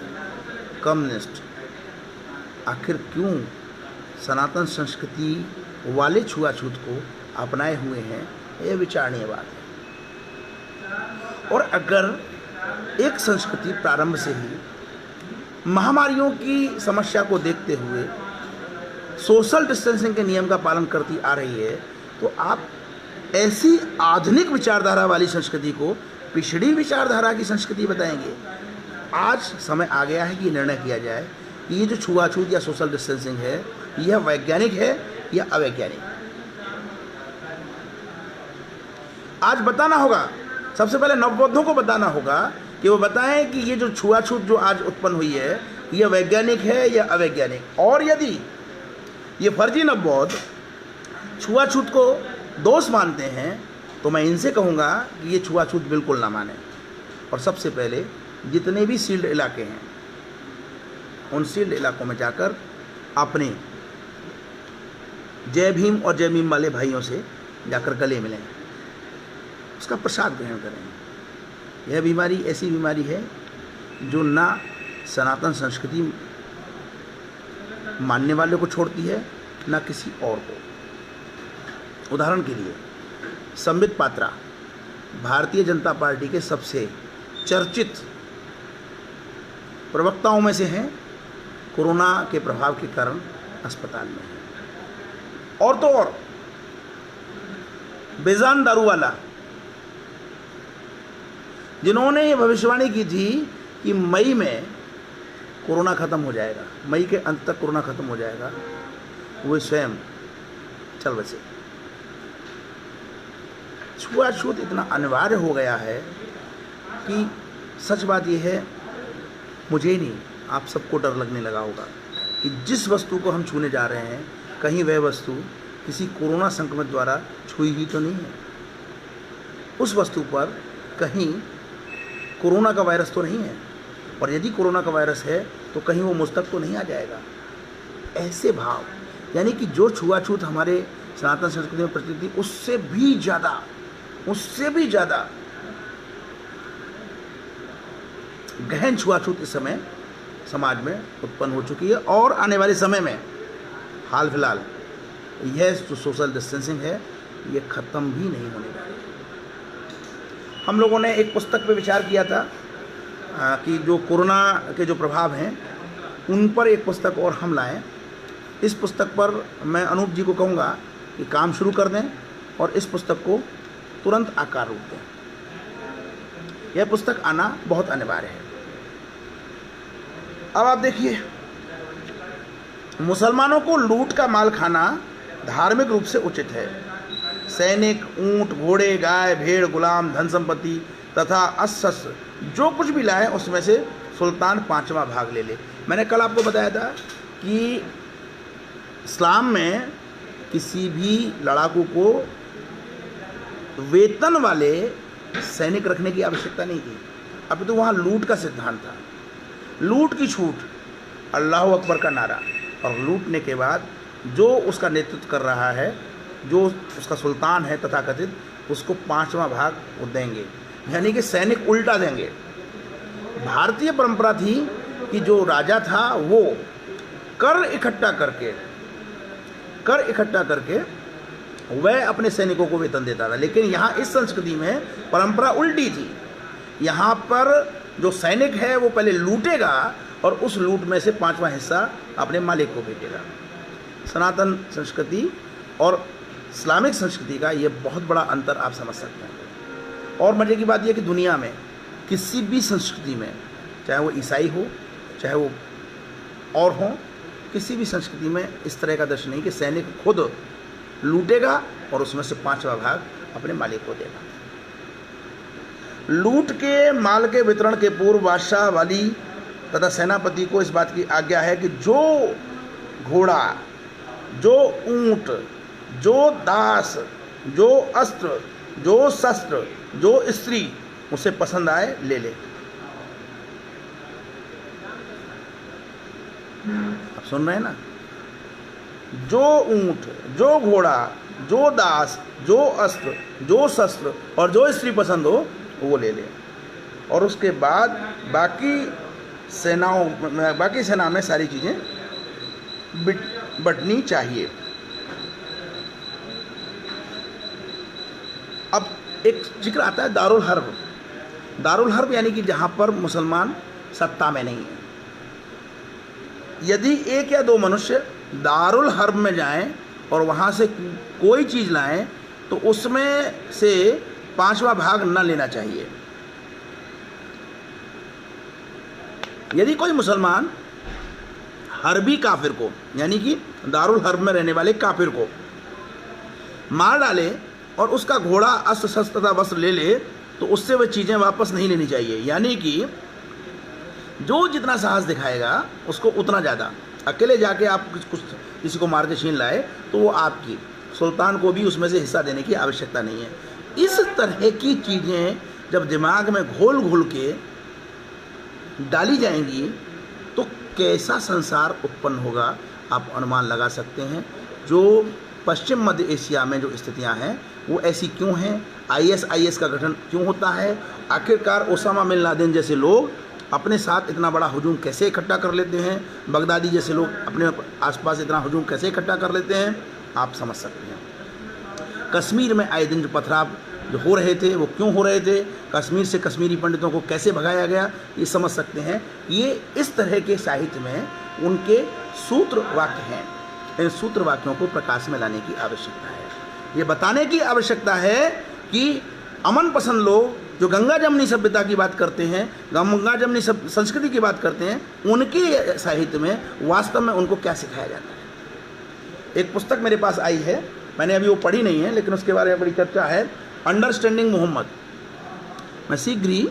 कम्युनिस्ट आखिर क्यों सनातन संस्कृति वाले छुआछूत को अपनाए हुए हैं, यह विचारणीय बात है। और अगर एक संस्कृति प्रारंभ से ही महामारियों की समस्या को देखते हुए सोशल डिस्टेंसिंग के नियम का पालन करती आ रही है, तो आप ऐसी आधुनिक विचारधारा वाली संस्कृति को पिछड़ी विचारधारा की संस्कृति बताएंगे। आज समय आ गया है कि निर्णय किया जाए कि ये जो छुआछूत या सोशल डिस्टेंसिंग है, यह वैज्ञानिक है या अवैज्ञानिक। आज बताना होगा, सबसे पहले नवबौद्धों को बताना होगा कि वो बताएं कि ये जो छुआछूत जो आज उत्पन्न हुई है, यह वैज्ञानिक है या अवैज्ञानिक। और यदि ये फर्जी नवबौद्ध छुआछूत को दोष मानते हैं तो मैं इनसे कहूँगा कि ये छुआछूत बिल्कुल ना माने। और सबसे पहले जितने भी सील्ड इलाके हैं, उन सील्ड इलाकों में जाकर अपने जय भीम और जय भीम वाले भाइयों से जाकर गले मिलें, उसका प्रसाद ग्रहण करें। यह बीमारी ऐसी बीमारी है जो ना सनातन संस्कृति मानने वाले को छोड़ती है, ना किसी और को। उदाहरण के लिए संबित पात्रा भारतीय जनता पार्टी के सबसे चर्चित प्रवक्ताओं में से हैं कोरोना के प्रभाव के कारण अस्पताल में है। और तो और बेजान दारू वाला, जिन्होंने ये भविष्यवाणी की थी कि मई में कोरोना ख़त्म हो जाएगा, मई के अंत तक कोरोना ख़त्म हो जाएगा, वो स्वयं चल बसे। छुआछूत इतना अनिवार्य हो गया है कि सच बात यह है, मुझे ही नहीं आप सबको डर लगने लगा होगा कि जिस वस्तु को हम छूने जा रहे हैं कहीं वह वस्तु किसी कोरोना संक्रमित द्वारा छुई हुई तो नहीं है, उस वस्तु पर कहीं कोरोना का वायरस तो नहीं है, और यदि कोरोना का वायरस है तो कहीं वो मुझ तक तो नहीं आ जाएगा। ऐसे भाव, यानी कि जो छुआछूत हमारे सनातन संस्कृति में प्रचलित थी उससे भी ज़्यादा गहन छुआछूत इस समय समाज में उत्पन्न हो चुकी है। और आने वाले समय में हाल फिलहाल यह जो सोशल डिस्टेंसिंग है ये ख़त्म भी नहीं होने वाली। हम लोगों ने एक पुस्तक पे विचार किया था कि जो कोरोना के जो प्रभाव हैं उन पर एक पुस्तक और हम लाएं। इस पुस्तक पर मैं अनूप जी को कहूँगा कि काम शुरू कर दें और इस पुस्तक को तुरंत आकार रूप दें। यह पुस्तक आना बहुत अनिवार्य है। अब आप देखिए, मुसलमानों को लूट का माल खाना धार्मिक रूप से उचित है। सैनिक, ऊंट, घोड़े, गाय, भेड़, गुलाम, धन संपत्ति तथा अस्त्र जो कुछ भी लाए उसमें से सुल्तान 5वां भाग ले ले। मैंने कल आपको बताया था कि इस्लाम में किसी भी लड़ाकू को वेतन वाले सैनिक रखने की आवश्यकता नहीं थी। अब तो वहाँ लूट का सिद्धांत था, लूट की छूट, अल्लाह अकबर का नारा, और लूटने के बाद जो उसका नेतृत्व कर रहा है, जो उसका सुल्तान है तथाकथित, उसको 5वां भाग वो देंगे, यानी कि सैनिक उल्टा देंगे। भारतीय परंपरा थी कि जो राजा था वो कर इकट्ठा करके वह अपने सैनिकों को वेतन देता था। लेकिन यहाँ इस संस्कृति में परंपरा उल्टी थी। यहाँ पर जो सैनिक है वो पहले लूटेगा और उस लूट में से 5वां हिस्सा अपने मालिक को भेजेगा। सनातन संस्कृति और इस्लामिक संस्कृति का ये बहुत बड़ा अंतर आप समझ सकते हैं। और मज़े की बात यह कि दुनिया में किसी भी संस्कृति में, चाहे वो ईसाई हो चाहे वो और हो, किसी भी संस्कृति में इस तरह का दर्शन नहीं कि सैनिक खुद लूटेगा और उसमें से 5वां भाग अपने मालिक को देगा। लूट के माल के वितरण के पूर्व बादशाह, वाली तथा सेनापति को इस बात की आज्ञा है कि जो घोड़ा, जो ऊंट, जो दास, जो अस्त्र, जो शस्त्र, जो स्त्री उसे पसंद आए ले ले। आप सुन रहे हैं ना? जो ऊंट, जो घोड़ा, जो दास, जो अस्त्र, जो शस्त्र और जो स्त्री पसंद हो वो ले ले। और उसके बाद बाकी सेना में सारी चीज़ें बंटनी चाहिए। अब एक जिक्र आता है दारुल हर्ब। दारुल हर्ब यानी कि जहाँ पर मुसलमान सत्ता में नहीं है। यदि एक या दो मनुष्य दारुल हर्ब में जाएं और वहाँ से कोई चीज़ लाएं तो उसमें से 5वां भाग न लेना चाहिए। यदि कोई मुसलमान हर्बी काफिर को, यानी कि दारुल हर्ब में रहने वाले काफिर को मार डाले और उसका घोड़ा, अस्त्र शस्त्र तथा वस्त्र ले ले तो उससे वह चीज़ें वापस नहीं लेनी चाहिए। यानी कि जो जितना साहस दिखाएगा उसको उतना ज़्यादा। अकेले जाके आप किसी को मार के छीन लाए तो वो आपकी, सुल्तान को भी उसमें से हिस्सा देने की आवश्यकता नहीं है। इस तरह की चीज़ें जब दिमाग में घोल घोल के डाली जाएंगी तो कैसा संसार उत्पन्न होगा आप अनुमान लगा सकते हैं। जो पश्चिम मध्य एशिया में जो स्थितियां हैं वो ऐसी क्यों हैं? ISIS का गठन क्यों होता है? आखिरकार ओसामा बिन लादेन जैसे लोग अपने साथ इतना बड़ा हुजूम कैसे इकट्ठा कर लेते हैं? बगदादी जैसे लोग अपने आसपास इतना हुजूम कैसे इकट्ठा कर लेते हैं? आप समझ सकते हैं। कश्मीर में आए दिन जो पथराव जो हो रहे थे वो क्यों हो रहे थे? कश्मीर से कश्मीरी पंडितों को कैसे भगाया गया? ये समझ सकते हैं। ये इस तरह के साहित्य में उनके सूत्र वाक्य हैं। इन सूत्र वाक्यों को प्रकाश में लाने की आवश्यकता है। ये बताने की आवश्यकता है कि अमन पसंद लोग जो गंगा जमनी सभ्यता की बात करते हैं, गंगा जमनी संस्कृति की बात करते हैं, उनके साहित्य में वास्तव में उनको क्या सिखाया जाता है। एक पुस्तक मेरे पास आई है, मैंने अभी वो पढ़ी नहीं है, लेकिन उसके बारे में बड़ी चर्चा है, अंडरस्टैंडिंग मोहम्मद। मैं शीघ्र ही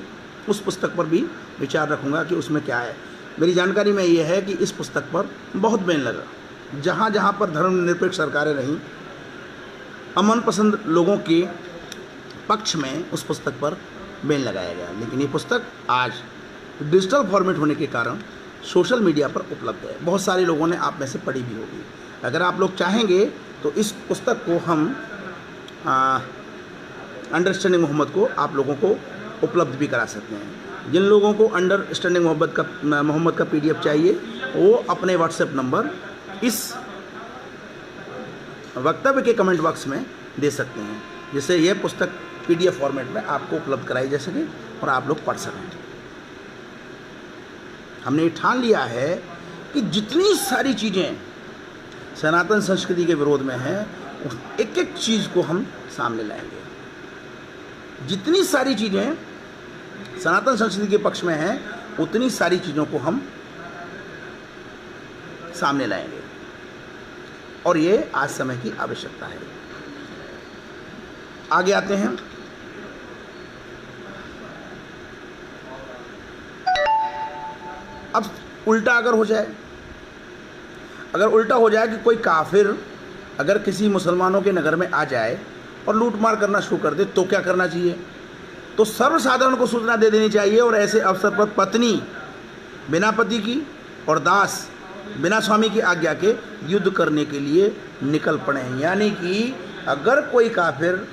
उस पुस्तक पर भी विचार रखूँगा कि उसमें क्या है। मेरी जानकारी में ये है कि इस पुस्तक पर बहुत बैन लगा। जहाँ जहाँ पर धर्मनिरपेक्ष सरकारें रहीं, अमन पसंद लोगों के पक्ष में उस पुस्तक पर बैन लगाया गया। लेकिन ये पुस्तक आज डिजिटल फॉर्मेट होने के कारण सोशल मीडिया पर उपलब्ध है। बहुत सारे लोगों ने आप में से पढ़ी भी होगी। अगर आप लोग चाहेंगे तो इस पुस्तक को हम अंडरस्टैंडिंग मोहम्मद को आप लोगों को उपलब्ध भी करा सकते हैं। जिन लोगों को अंडरस्टैंडिंग मोहम्मद का PDF चाहिए, वो अपने व्हाट्सएप नंबर इस वक्तव्य के कमेंट बॉक्स में दे सकते हैं, जिससे यह पुस्तक PDF फॉर्मेट में आपको उपलब्ध कराई जा सके और आप लोग पढ़ सकें। हमने ठान लिया है कि जितनी सारी चीज़ें सनातन संस्कृति के विरोध में हैं, एक एक चीज़ को हम सामने लाएंगे। जितनी सारी चीज़ें सनातन संस्कृति के पक्ष में हैं, उतनी सारी चीज़ों को हम सामने लाएंगे, और ये आज समय की आवश्यकता है। आगे आते हैं। अब उल्टा अगर हो जाए, कि कोई काफिर अगर किसी मुसलमानों के नगर में आ जाए और लूटमार करना शुरू कर दे, तो क्या करना चाहिए? तो सर्वसाधारण को सूचना दे देनी चाहिए, और ऐसे अवसर पर पत्नी बिना पति की और दास बिना स्वामी की आज्ञा के युद्ध करने के लिए निकल पड़े। यानी कि अगर कोई काफिर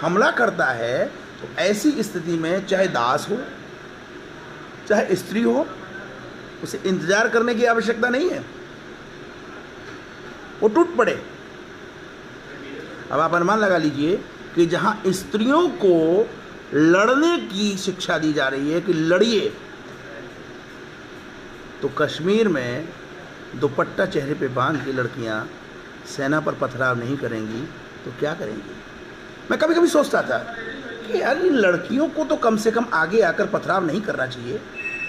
हमला करता है तो ऐसी स्थिति में चाहे दास हो चाहे स्त्री हो, उसे इंतजार करने की आवश्यकता नहीं है, वो टूट पड़े। अब आप अनुमान लगा लीजिए कि जहां स्त्रियों को लड़ने की शिक्षा दी जा रही है कि लड़िए, तो कश्मीर में दुपट्टा चेहरे पे बांध के लड़कियां सेना पर पथराव नहीं करेंगी तो क्या करेंगी? मैं कभी कभी सोचता था कि यार इन लड़कियों को तो कम से कम आगे आकर पथराव नहीं करना चाहिए,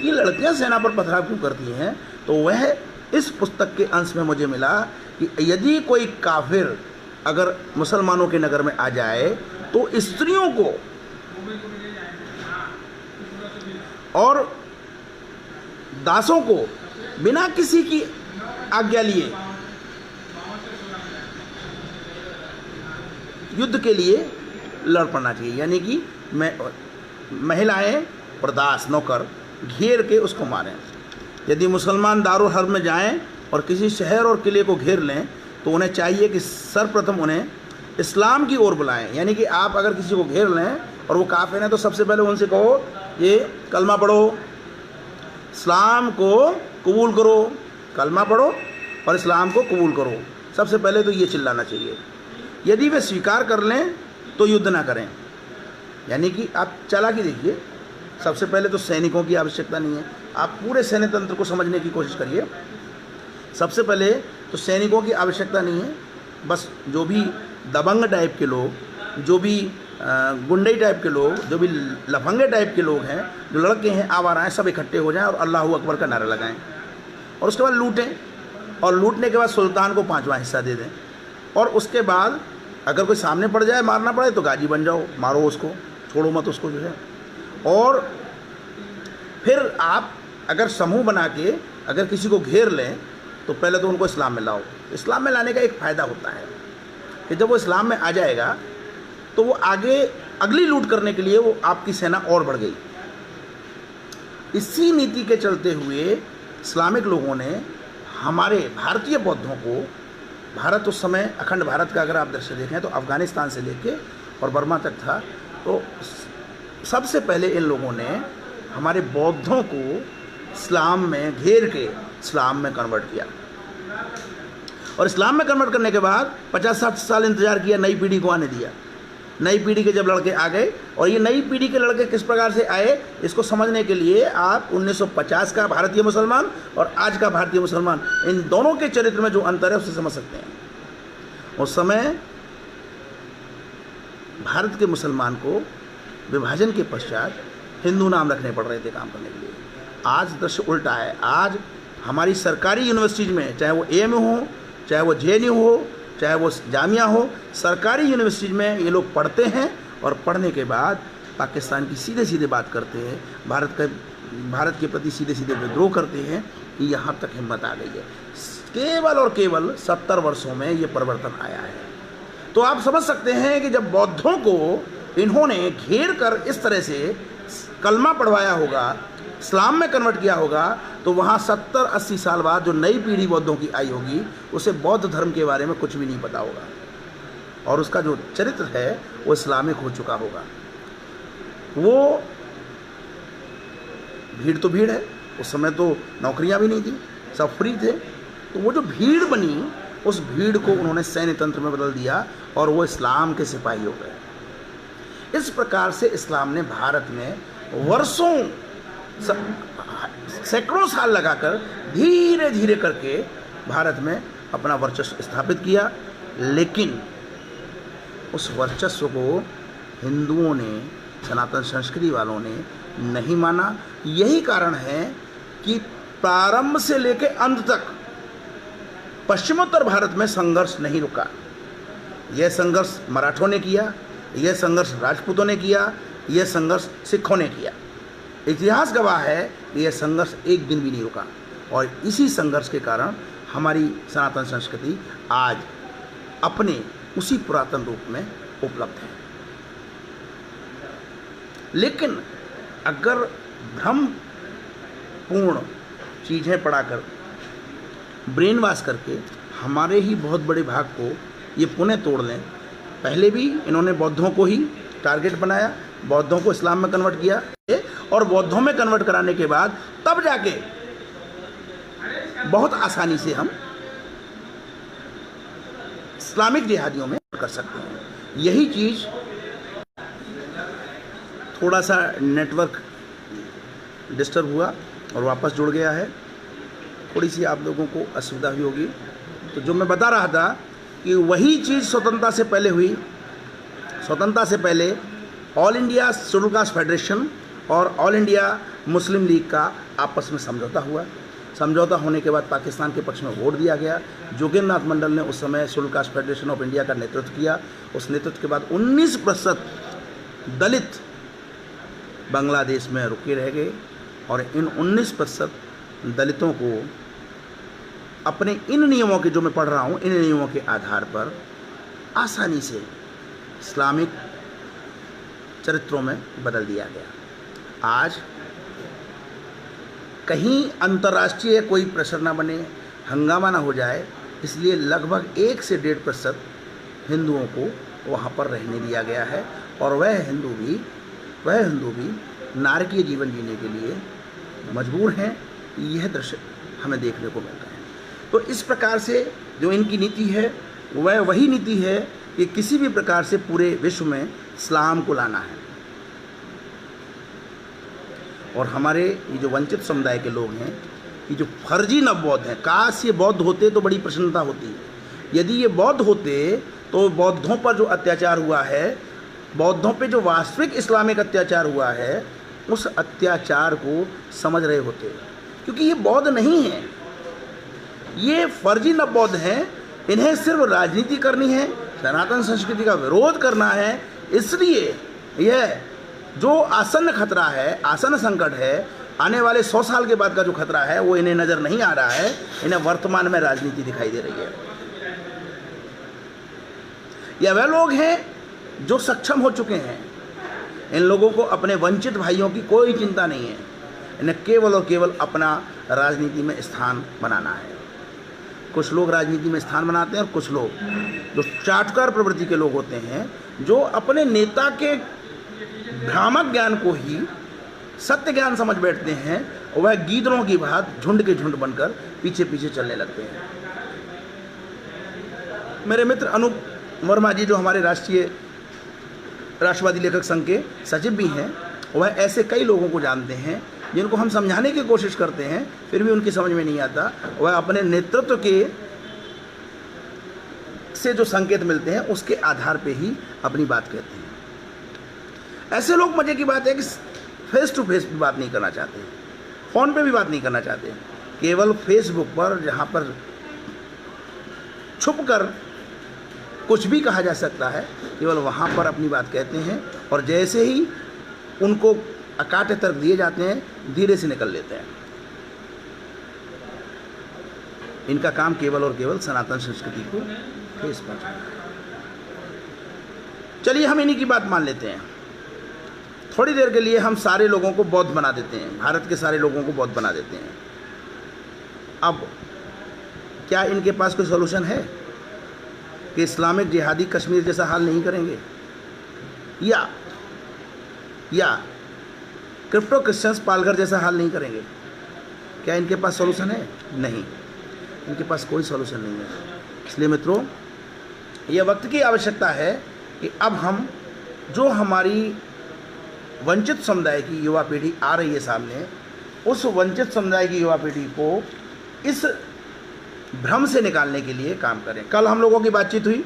ये लड़कियां सेना पर पथराव क्यों करती हैं? तो वह इस पुस्तक के अंश में मुझे मिला कि यदि कोई काफिर अगर मुसलमानों के नगर में आ जाए तो स्त्रियों को और दासों को बिना किसी की आज्ञा लिए युद्ध के लिए लड़ पड़ना चाहिए। यानी कि महिलाएं और दास नौकर घेर के उसको मारें। यदि मुसलमान दारुल हर्ब में जाएं और किसी शहर और किले को घेर लें तो उन्हें चाहिए कि सर्वप्रथम उन्हें इस्लाम की ओर बुलाएं। यानी कि आप अगर किसी को घेर लें और वो काफिर हैं तो सबसे पहले उनसे कहो ये कलमा पढ़ो, इस्लाम को कबूल करो, कलमा पढ़ो और इस्लाम को कबूल करो। सबसे पहले तो ये चिल्लाना चाहिए। यदि वे स्वीकार कर लें तो युद्ध ना करें। यानी कि आप चालाकी देखिए, सबसे पहले तो सैनिकों की आवश्यकता नहीं है। आप पूरे सैन्य तंत्र को समझने की कोशिश करिए। सबसे पहले तो सैनिकों की आवश्यकता नहीं है, बस जो भी दबंग टाइप के लोग, जो भी गुंडे टाइप के लोग, जो भी लफंगे टाइप के लोग हैं, जो लड़के हैं आवारा हैं, सब इकट्ठे हो जाएं और अल्लाह अकबर का नारा लगाएं और उसके बाद लूटें, और लूटने के बाद सुल्तान को 5वां हिस्सा दे दें। और उसके बाद अगर कोई सामने पड़ जाए, मारना पड़े तो गाजी बन जाओ, मारो उसको, छोड़ो मत उसको जो है। और फिर आप अगर समूह बना के अगर किसी को घेर लें तो पहले तो उनको इस्लाम में लाओ। इस्लाम में लाने का एक फ़ायदा होता है कि जब वो इस्लाम में आ जाएगा तो वो आगे अगली लूट करने के लिए वो आपकी सेना और बढ़ गई। इसी नीति के चलते हुए इस्लामिक लोगों ने हमारे भारतीय बौद्धों को, भारत उस समय अखंड भारत का अगर आप दृश्य देखें तो अफ़गानिस्तान से लेके और बर्मा तक था, तो सबसे पहले इन लोगों ने हमारे बौद्धों को इस्लाम में घेर के इस्लाम में कन्वर्ट किया। और इस्लाम में कन्वर्ट करने के बाद 50-60 साल इंतज़ार किया, नई पीढ़ी को आने दिया। नई पीढ़ी के जब लड़के आ गए, और ये नई पीढ़ी के लड़के किस प्रकार से आए, इसको समझने के लिए आप 1950 का भारतीय मुसलमान और आज का भारतीय मुसलमान, इन दोनों के चरित्र में जो अंतर है उसे समझ सकते हैं। उस समय भारत के मुसलमान को विभाजन के पश्चात हिंदू नाम रखने पड़ रहे थे काम करने के लिए। आज दृश्य उल्टा है। आज हमारी सरकारी यूनिवर्सिटीज़ में, चाहे वो AMU हो, चाहे वो JNU हो, चाहे वो जामिया हो, सरकारी यूनिवर्सिटीज़ में ये लोग पढ़ते हैं और पढ़ने के बाद पाकिस्तान की सीधे सीधे बात करते हैं, भारत के प्रति सीधे सीधे विद्रोह करते हैं कि यहाँ तक हिम्मत आ गई है। केवल और केवल 70 वर्षों में ये परिवर्तन आया है। तो आप समझ सकते हैं कि जब बौद्धों को इन्होंने घेर कर इस तरह से कलमा पढ़वाया होगा, इस्लाम में कन्वर्ट किया होगा, तो वहाँ 70-80 साल बाद जो नई पीढ़ी बौद्धों की आई होगी उसे बौद्ध धर्म के बारे में कुछ भी नहीं पता होगा, और उसका जो चरित्र है वो इस्लामिक हो चुका होगा। वो भीड़ तो भीड़ है, उस समय तो नौकरियां भी नहीं थी, सब फ्री थे, तो वो जो भीड़ बनी उस भीड़ को उन्होंने सैन्य तंत्र में बदल दिया और वो इस्लाम के सिपाही हो गए। इस प्रकार से इस्लाम ने भारत में वर्षों, सैकड़ों साल लगाकर धीरे धीरे करके भारत में अपना वर्चस्व स्थापित किया, लेकिन उस वर्चस्व को हिंदुओं ने, सनातन संस्कृति वालों ने नहीं माना। यही कारण है कि प्रारंभ से लेकर अंत तक पश्चिमोत्तर भारत में संघर्ष नहीं रुका। यह संघर्ष मराठों ने किया, यह संघर्ष राजपूतों ने किया, यह संघर्ष सिखों ने किया। इतिहास गवाह है कि यह संघर्ष एक दिन भी नहीं रुका, और इसी संघर्ष के कारण हमारी सनातन संस्कृति आज अपने उसी पुरातन रूप में उपलब्ध है। लेकिन अगर भ्रमपूर्ण चीज़ें पढ़ाकर, ब्रेन वॉश करके हमारे ही बहुत बड़े भाग को ये पुनः तोड़ लें, पहले भी इन्होंने बौद्धों को ही टारगेट बनाया, बौद्धों को इस्लाम में कन्वर्ट किया, और बौद्धों में कन्वर्ट कराने के बाद तब जाके बहुत आसानी से हम इस्लामिक जिहादियों में कर सकते हैं। यही चीज़ थोड़ा सा नेटवर्क डिस्टर्ब हुआ और वापस जुड़ गया है, थोड़ी सी आप लोगों को असुविधा भी होगी। तो जो मैं बता रहा था कि वही चीज़ स्वतंत्रता से पहले हुई। स्वतंत्रता से पहले all India schedule caste federation और ऑल इंडिया मुस्लिम लीग का आपस में समझौता हुआ। समझौता होने के बाद पाकिस्तान के पक्ष में वोट दिया गया। जोगेंद्र नाथ मंडल ने उस समय schedule caste federation of India का नेतृत्व किया। उस नेतृत्व के बाद 19% दलित बांग्लादेश में रुके रह गए, और इन 19% दलितों को अपने इन नियमों के, जो मैं पढ़ रहा हूँ, इन नियमों के आधार पर आसानी से इस्लामिक चरित्रों में बदल दिया गया। आज कहीं अंतर्राष्ट्रीय कोई प्रेशर ना बने, हंगामा ना हो जाए, इसलिए लगभग 1 से 1.5% हिंदुओं को वहाँ पर रहने दिया गया है, और वह हिंदू भी नारकीय जीवन जीने के लिए मजबूर हैं। यह दृश्य हमें देखने को मिलता है। तो इस प्रकार से जो इनकी नीति है वह वही नीति है कि किसी भी प्रकार से पूरे विश्व में इस्लाम को लाना है। और हमारे ये जो वंचित समुदाय के लोग हैं, ये जो फर्जी नवबौद्ध हैं, काश ये बौद्ध होते तो बड़ी प्रसन्नता होती। यदि ये बौद्ध होते तो बौद्धों पर जो अत्याचार हुआ है, बौद्धों पे जो वास्तविक इस्लामिक अत्याचार हुआ है, उस अत्याचार को समझ रहे होते। क्योंकि ये बौद्ध नहीं है, ये फर्जी नवबौद्ध हैं। इन्हें सिर्फ राजनीति करनी है, सनातन संस्कृति का विरोध करना है। इसलिए यह जो आसन्न खतरा है, आसन्न संकट है, आने वाले 100 साल के बाद का जो खतरा है, वो इन्हें नज़र नहीं आ रहा है। इन्हें वर्तमान में राजनीति दिखाई दे रही है। यह वह लोग हैं जो सक्षम हो चुके हैं। इन लोगों को अपने वंचित भाइयों की कोई चिंता नहीं है। इन्हें केवल और केवल अपना राजनीति में स्थान बनाना है। कुछ लोग राजनीति में स्थान बनाते हैं, और कुछ लोग जो चाटुकार प्रवृत्ति के लोग होते हैं, जो अपने नेता के भ्रामक ज्ञान को ही सत्य ज्ञान समझ बैठते हैं, और वह गीदड़ों की भांति झुंड के झुंड बनकर पीछे पीछे चलने लगते हैं। मेरे मित्र अनूप वर्मा जी, जो हमारे राष्ट्रीय राष्ट्रवादी लेखक संघ के सचिव भी हैं, वह ऐसे कई लोगों को जानते हैं जिनको हम समझाने की कोशिश करते हैं, फिर भी उनकी समझ में नहीं आता। वह अपने नेतृत्व के से जो संकेत मिलते हैं उसके आधार पे ही अपनी बात कहते हैं। ऐसे लोग, मजे की बात है कि फेस टू फेस भी बात नहीं करना चाहते, फ़ोन पे भी बात नहीं करना चाहते, केवल फेसबुक पर जहाँ पर छुप कर कुछ भी कहा जा सकता है, केवल वहाँ पर अपनी बात कहते हैं और जैसे ही उनको अकाट्य तर्क दिए जाते हैं धीरे से निकल लेते हैं। इनका काम केवल और केवल सनातन संस्कृति को ठेस पहुंचाना। चलिए हम इन्हीं की बात मान लेते हैं। थोड़ी देर के लिए हम सारे लोगों को बौद्ध बना देते हैं, भारत के सारे लोगों को बौद्ध बना देते हैं। अब क्या इनके पास कोई सॉल्यूशन है कि इस्लामिक जिहादी कश्मीर जैसा हाल नहीं करेंगे, या क्रिप्टो क्रिश्चियंस पालघर जैसा हाल नहीं करेंगे? क्या इनके पास सॉल्यूशन है? नहीं, इनके पास कोई सॉल्यूशन नहीं है। इसलिए मित्रों, यह वक्त की आवश्यकता है कि अब हम जो हमारी वंचित समुदाय की युवा पीढ़ी आ रही है सामने, उस वंचित समुदाय की युवा पीढ़ी को इस भ्रम से निकालने के लिए काम करें। कल हम लोगों की बातचीत हुई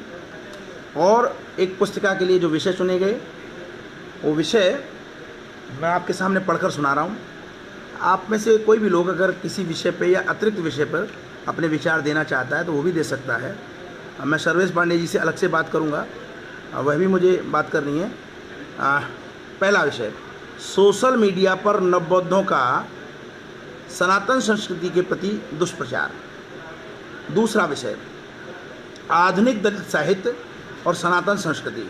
और एक पुस्तिका के लिए जो विषय चुने गए, वो विषय मैं आपके सामने पढ़कर सुना रहा हूँ। आप में से कोई भी लोग अगर किसी विषय पे या अतिरिक्त विषय पर अपने विचार देना चाहता है तो वो भी दे सकता है। मैं सर्वेश पांडे जी से अलग से बात करूँगा, वह भी मुझे बात करनी है। पहला विषय, सोशल मीडिया पर नवबौद्धों का सनातन संस्कृति के प्रति दुष्प्रचार। दूसरा विषय, आधुनिक दलित साहित्य और सनातन संस्कृति।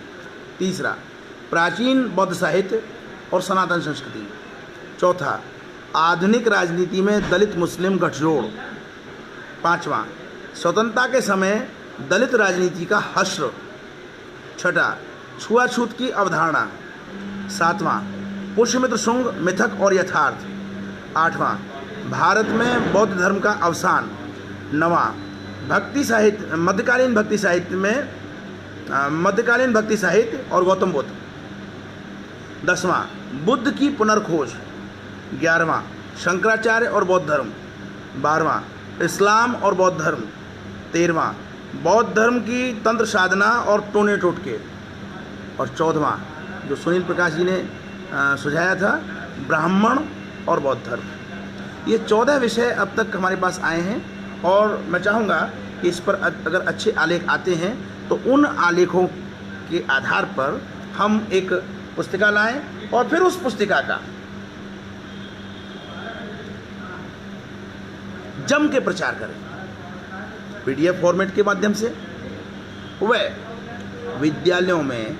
तीसरा, प्राचीन बौद्ध साहित्य और सनातन संस्कृति। चौथा, आधुनिक राजनीति में दलित मुस्लिम गठजोड़। पांचवा, स्वतंत्रता के समय दलित राजनीति का हश्र। छठा, छुआछूत की अवधारणा। सातवां, पुष्यमित्र शुंग मिथक और यथार्थ। आठवां, भारत में बौद्ध धर्म का अवसान। नवां, भक्ति साहित्य, मध्यकालीन भक्ति साहित्य में मध्यकालीन भक्ति साहित्य और गौतम बुद्ध। 10वां, बुद्ध की पुनर्खोज। 11वां, शंकराचार्य और बौद्ध धर्म। 12वां, इस्लाम और बौद्ध धर्म। 13वां, बौद्ध धर्म की तंत्र साधना और टोने टोटके। और 14वां, जो सुनील प्रकाश जी ने सुझाया था, ब्राह्मण और बौद्ध धर्म। ये 14 विषय अब तक हमारे पास आए हैं और मैं चाहूँगा कि इस पर अगर अच्छे आलेख आते हैं तो उन आलेखों के आधार पर हम एक पुस्तिका लाएं और फिर उस पुस्तिका का जम के प्रचार करें, पीडीएफ फॉर्मेट के माध्यम से। वह विद्यालयों में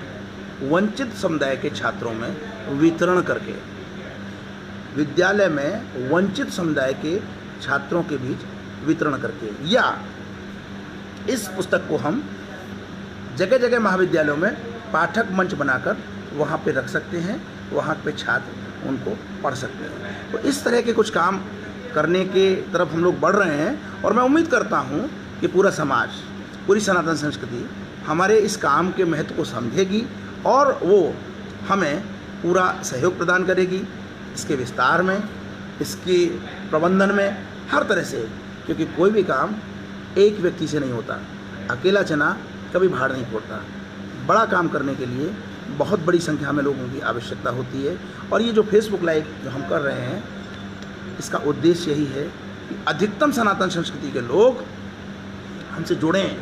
वंचित समुदाय के छात्रों में वितरण करके, विद्यालय में वंचित समुदाय के छात्रों के बीच वितरण करके, या इस पुस्तक को हम जगह जगह महाविद्यालयों में पाठक मंच बनाकर वहाँ पे रख सकते हैं, वहाँ पे छात्र उनको पढ़ सकते हैं। तो इस तरह के कुछ काम करने के तरफ हम लोग बढ़ रहे हैं और मैं उम्मीद करता हूँ कि पूरा समाज, पूरी सनातन संस्कृति हमारे इस काम के महत्व को समझेगी और वो हमें पूरा सहयोग प्रदान करेगी इसके विस्तार में, इसके प्रबंधन में, हर तरह से। क्योंकि कोई भी काम एक व्यक्ति से नहीं होता, अकेला चना कभी भाड़ नहीं फोड़ता। बड़ा काम करने के लिए बहुत बड़ी संख्या में लोगों की आवश्यकता होती है। और ये जो फेसबुक लाइव जो हम कर रहे हैं, इसका उद्देश्य यही है कि अधिकतम सनातन संस्कृति के लोग हमसे जुड़ें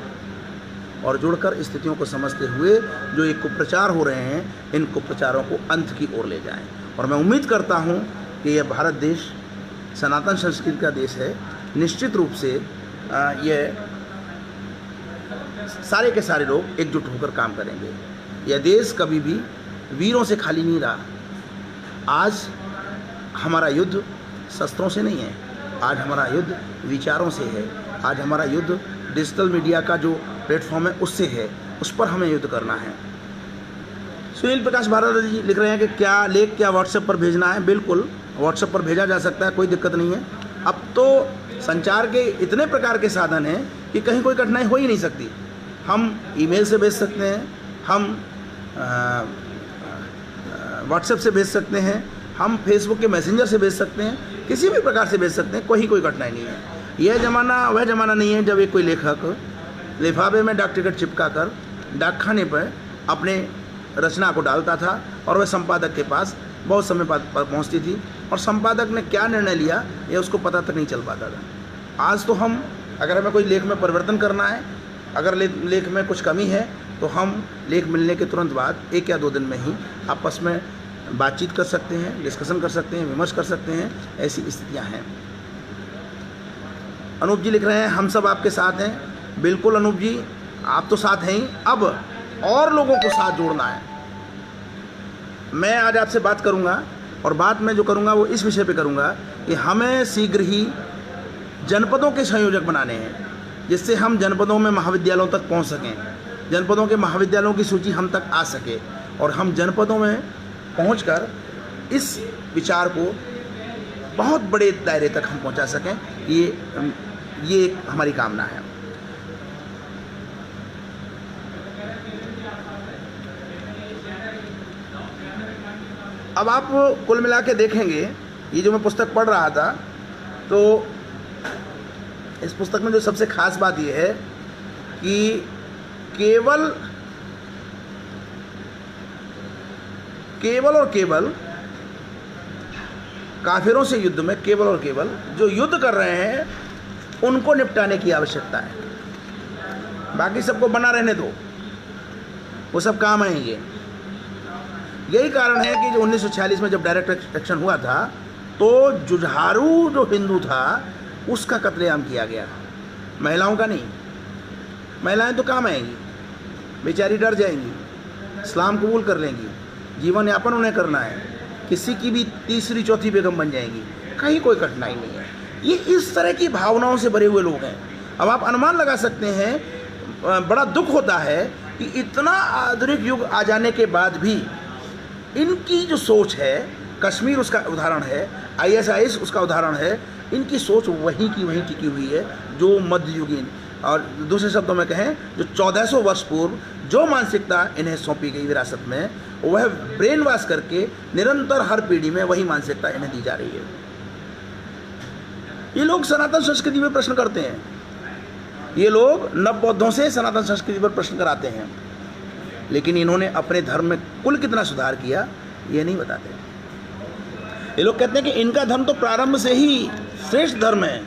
और जुड़कर स्थितियों को समझते हुए जो एक कुप्रचार हो रहे हैं, इन कुप्रचारों को अंत की ओर ले जाएं। और मैं उम्मीद करता हूं कि यह भारत देश सनातन संस्कृति का देश है। निश्चित रूप से ये सारे के सारे लोग एकजुट होकर काम करेंगे। यह देश कभी भी वीरों से खाली नहीं रहा। आज हमारा युद्ध शस्त्रों से नहीं है, आज हमारा युद्ध विचारों से है। आज हमारा युद्ध डिजिटल मीडिया का जो प्लेटफॉर्म है उससे है, उस पर हमें युद्ध करना है। सुनील प्रकाश भारद्वाज जी लिख रहे हैं कि क्या लेख क्या व्हाट्सएप पर भेजना है? बिल्कुल व्हाट्सएप पर भेजा जा सकता है, कोई दिक्कत नहीं है। अब तो संचार के इतने प्रकार के साधन हैं कि कहीं कोई कठिनाई हो ही नहीं सकती। हम ईमेल से भेज सकते हैं, हम व्हाट्सएप से भेज सकते हैं, हम फेसबुक के मैसेंजर से भेज सकते हैं, किसी भी प्रकार से भेज सकते हैं, कोई कठिनाई नहीं है। यह ज़माना वह ज़माना नहीं है जब एक कोई लेखक लिफाफे में डाक टिकट चिपका कर डाकखाने पर अपने रचना को डालता था और वह संपादक के पास बहुत समय बाद पहुँचती थी और संपादक ने क्या निर्णय लिया यह उसको पता तक नहीं चल पाता था। आज तो हम, अगर हमें कोई लेख में परिवर्तन करना है, अगर लेख में कुछ कमी है, तो हम लेख मिलने के तुरंत बाद 1 या 2 दिन में ही आपस में बातचीत कर सकते हैं, डिस्कशन कर सकते हैं, विमर्श कर सकते हैं। ऐसी स्थितियां हैं। अनूप जी लिख रहे हैं, हम सब आपके साथ हैं। बिल्कुल अनूप जी, आप तो साथ हैं ही, अब और लोगों को साथ जोड़ना है। मैं आज आपसे बात करूंगा और बात मैं जो करूंगा वो इस विषय पे करूंगा कि हमें शीघ्र ही जनपदों के संयोजक बनाने हैं, जिससे हम जनपदों में महाविद्यालयों तक पहुंच सकें, जनपदों के महाविद्यालयों की सूची हम तक आ सके और हम जनपदों में पहुंचकर इस विचार को बहुत बड़े दायरे तक हम पहुंचा सकें। ये एक हमारी कामना है। अब आप कुल मिला के देखेंगे, ये जो मैं पुस्तक पढ़ रहा था, तो इस पुस्तक में जो सबसे खास बात यह है कि केवल और केवल काफिरों से युद्ध में केवल और केवल जो युद्ध कर रहे हैं उनको निपटाने की आवश्यकता है। बाकी सबको बना रहने दो, वो सब काम आएंगे। यही कारण है कि जो 1946 में जब डायरेक्ट एक्शन हुआ था, तो जुझारू जो हिंदू था उसका कत्लेआम किया गया, महिलाओं का नहीं। महिलाएं तो काम आएंगी, बेचारी डर जाएंगी, इस्लाम कबूल कर लेंगी, जीवन यापन उन्हें करना है, किसी की भी तीसरी चौथी बेगम बन जाएंगी, कहीं कोई कठिनाई नहीं है। ये इस तरह की भावनाओं से भरे हुए लोग हैं। अब आप अनुमान लगा सकते हैं, बड़ा दुख होता है कि इतना आधुनिक युग आ जाने के बाद भी इनकी जो सोच है, कश्मीर उसका उदाहरण है, ISIS उसका उदाहरण है, इनकी सोच वहीं की वहीं टिकी हुई है जो मध्ययुगीन, और दूसरे शब्दों में कहें जो 1400 वर्ष पूर्व जो मानसिकता इन्हें सौंपी गई विरासत में, वह ब्रेन वॉश करके निरंतर हर पीढ़ी में वही मानसिकता इन्हें दी जा रही है। ये लोग सनातन संस्कृति पर प्रश्न करते हैं, ये लोग नवबौद्धों से सनातन संस्कृति पर प्रश्न कराते हैं, लेकिन इन्होंने अपने धर्म में कुल कितना सुधार किया ये नहीं बताते। ये लोग कहते हैं कि इनका धर्म तो प्रारंभ से ही श्रेष्ठ धर्म है।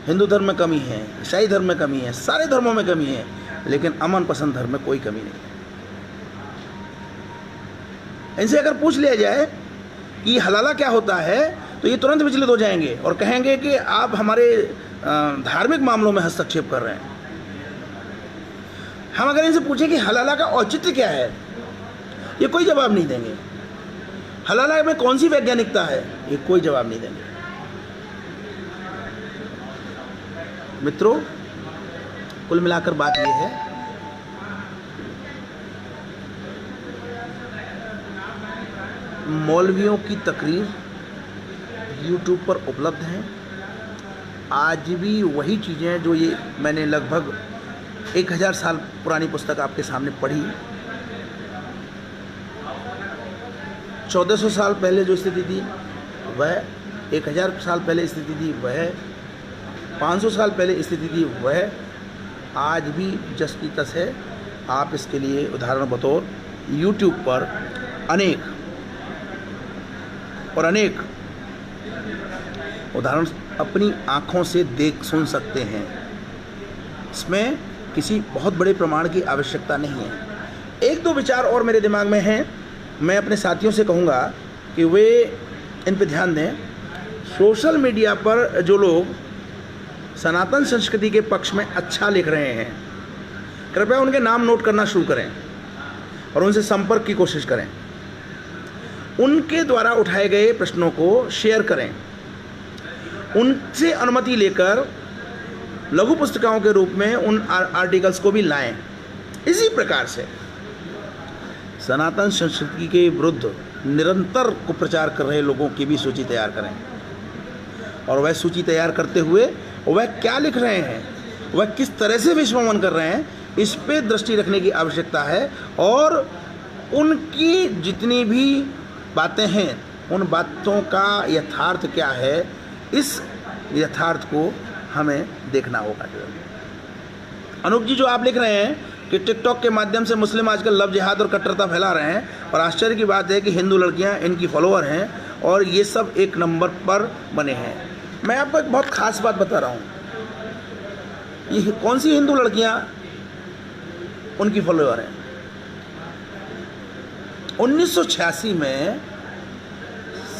हिंदू धर्म में कमी है, ईसाई धर्म में कमी है, सारे धर्मों में कमी है, लेकिन अमन पसंद धर्म में कोई कमी नहीं है। इनसे अगर पूछ लिया जाए कि हलाला क्या होता है, तो ये तुरंत विचलित हो जाएंगे और कहेंगे कि आप हमारे धार्मिक मामलों में हस्तक्षेप कर रहे हैं। हम अगर इनसे पूछें कि हलाला का औचित्य क्या है, ये कोई जवाब नहीं देंगे। हलाला में कौन सी वैज्ञानिकता है, ये कोई जवाब नहीं देंगे। मित्रों, कुल मिलाकर बात यह है, मौलवियों की तकरीर YouTube पर उपलब्ध हैं। आज भी वही चीज़ें जो ये मैंने लगभग 1000 साल पुरानी पुस्तक आपके सामने पढ़ी, 1400 साल पहले जो स्थिति थी वह, 1000 साल पहले स्थिति थी वह, 500 साल पहले स्थिति थी वह, आज भी जस की तस है। आप इसके लिए उदाहरण बतौर YouTube पर अनेक उदाहरण अपनी आँखों से देख सुन सकते हैं। इसमें किसी बहुत बड़े प्रमाण की आवश्यकता नहीं है। 1-2 विचार और मेरे दिमाग में हैं, मैं अपने साथियों से कहूँगा कि वे इन पर ध्यान दें। सोशल मीडिया पर जो लोग सनातन संस्कृति के पक्ष में अच्छा लिख रहे हैं, कृपया उनके नाम नोट करना शुरू करें और उनसे संपर्क की कोशिश करें। उनके द्वारा उठाए गए प्रश्नों को शेयर करें, उनसे अनुमति लेकर लघु पुस्तिकाओं के रूप में उन आर्टिकल्स को भी लाएं। इसी प्रकार से सनातन संस्कृति के विरुद्ध निरंतर कुप्रचार कर रहे लोगों की भी सूची तैयार करें, और वह सूची तैयार करते हुए वह क्या लिख रहे हैं, वह किस तरह से विश्वमन कर रहे हैं, इस पे दृष्टि रखने की आवश्यकता है। और उनकी जितनी भी बातें हैं उन बातों का यथार्थ क्या है, इस यथार्थ को हमें देखना होगा। अनूप जी, जो आप लिख रहे हैं कि टिकटॉक के माध्यम से मुस्लिम आजकल लव जिहाद और कट्टरता फैला रहे हैं, और आश्चर्य की बात है कि हिंदू लड़कियां इनकी फॉलोअर हैं और ये सब एक नंबर पर बने हैं। मैं आपको एक बहुत ख़ास बात बता रहा हूँ, ये कौन सी हिंदू लड़कियां उनकी फॉलोअर हैं। 1986 में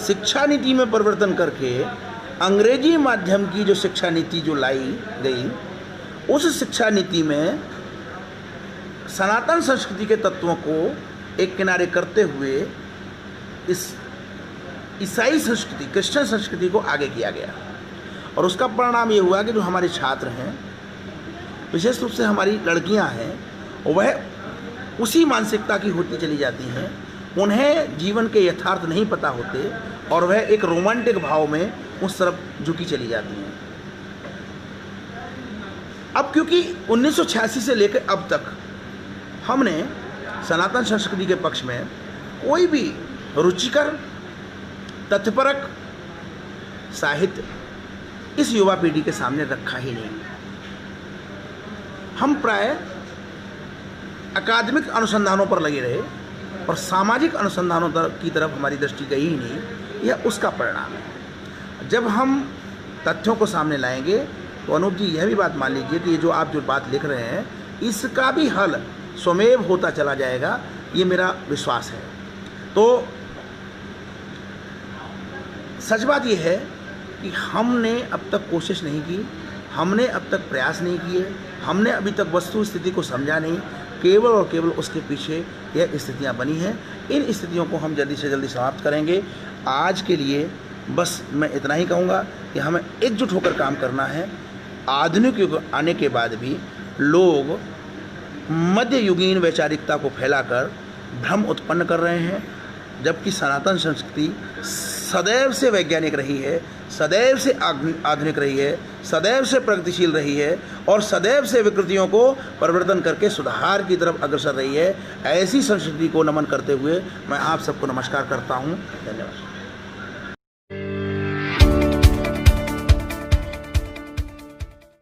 शिक्षा नीति में परिवर्तन करके अंग्रेजी माध्यम की जो शिक्षा नीति जो लाई गई, उस शिक्षा नीति में सनातन संस्कृति के तत्वों को एक किनारे करते हुए इस ईसाई संस्कृति, क्रिश्चियन संस्कृति को आगे किया गया। और उसका परिणाम ये हुआ कि जो हमारे छात्र हैं, विशेष रूप से हमारी लड़कियां हैं, वह उसी मानसिकता की होती चली जाती हैं। उन्हें जीवन के यथार्थ नहीं पता होते और वह एक रोमांटिक भाव में उस तरफ झुकी चली जाती हैं। अब क्योंकि 1986 से लेकर अब तक हमने सनातन संस्कृति के पक्ष में कोई भी रुचिकर तथ्यपरक साहित्य इस युवा पीढ़ी के सामने रखा ही नहीं। हम प्राय अकादमिक अनुसंधानों पर लगे रहे और सामाजिक अनुसंधानों की तरफ हमारी दृष्टि गई ही नहीं। यह उसका परिणाम है। जब हम तथ्यों को सामने लाएंगे तो अनूप जी, यह भी बात मान लीजिए कि ये जो आप जो बात लिख रहे हैं, इसका भी हल स्वमेव होता चला जाएगा, ये मेरा विश्वास है। तो सच बात यह है कि हमने अब तक कोशिश नहीं की, हमने अब तक प्रयास नहीं किए, हमने अभी तक वस्तु स्थिति को समझा नहीं। केवल और केवल उसके पीछे यह स्थितियां बनी हैं। इन स्थितियों को हम जल्दी से जल्दी समाप्त करेंगे। आज के लिए बस मैं इतना ही कहूँगा कि हमें एकजुट होकर काम करना है। आधुनिक युग आने के बाद भी लोग मध्ययुगीन वैचारिकता को फैलाकर भ्रम उत्पन्न कर रहे हैं, जबकि सनातन संस्कृति सदैव से वैज्ञानिक रही है, सदैव से आधुनिक रही है, सदैव से प्रगतिशील रही है और सदैव से विकृतियों को परिवर्तन करके सुधार की तरफ अग्रसर रही है। ऐसी संस्कृति को नमन करते हुए मैं आप सबको नमस्कार करता हूँ। धन्यवाद।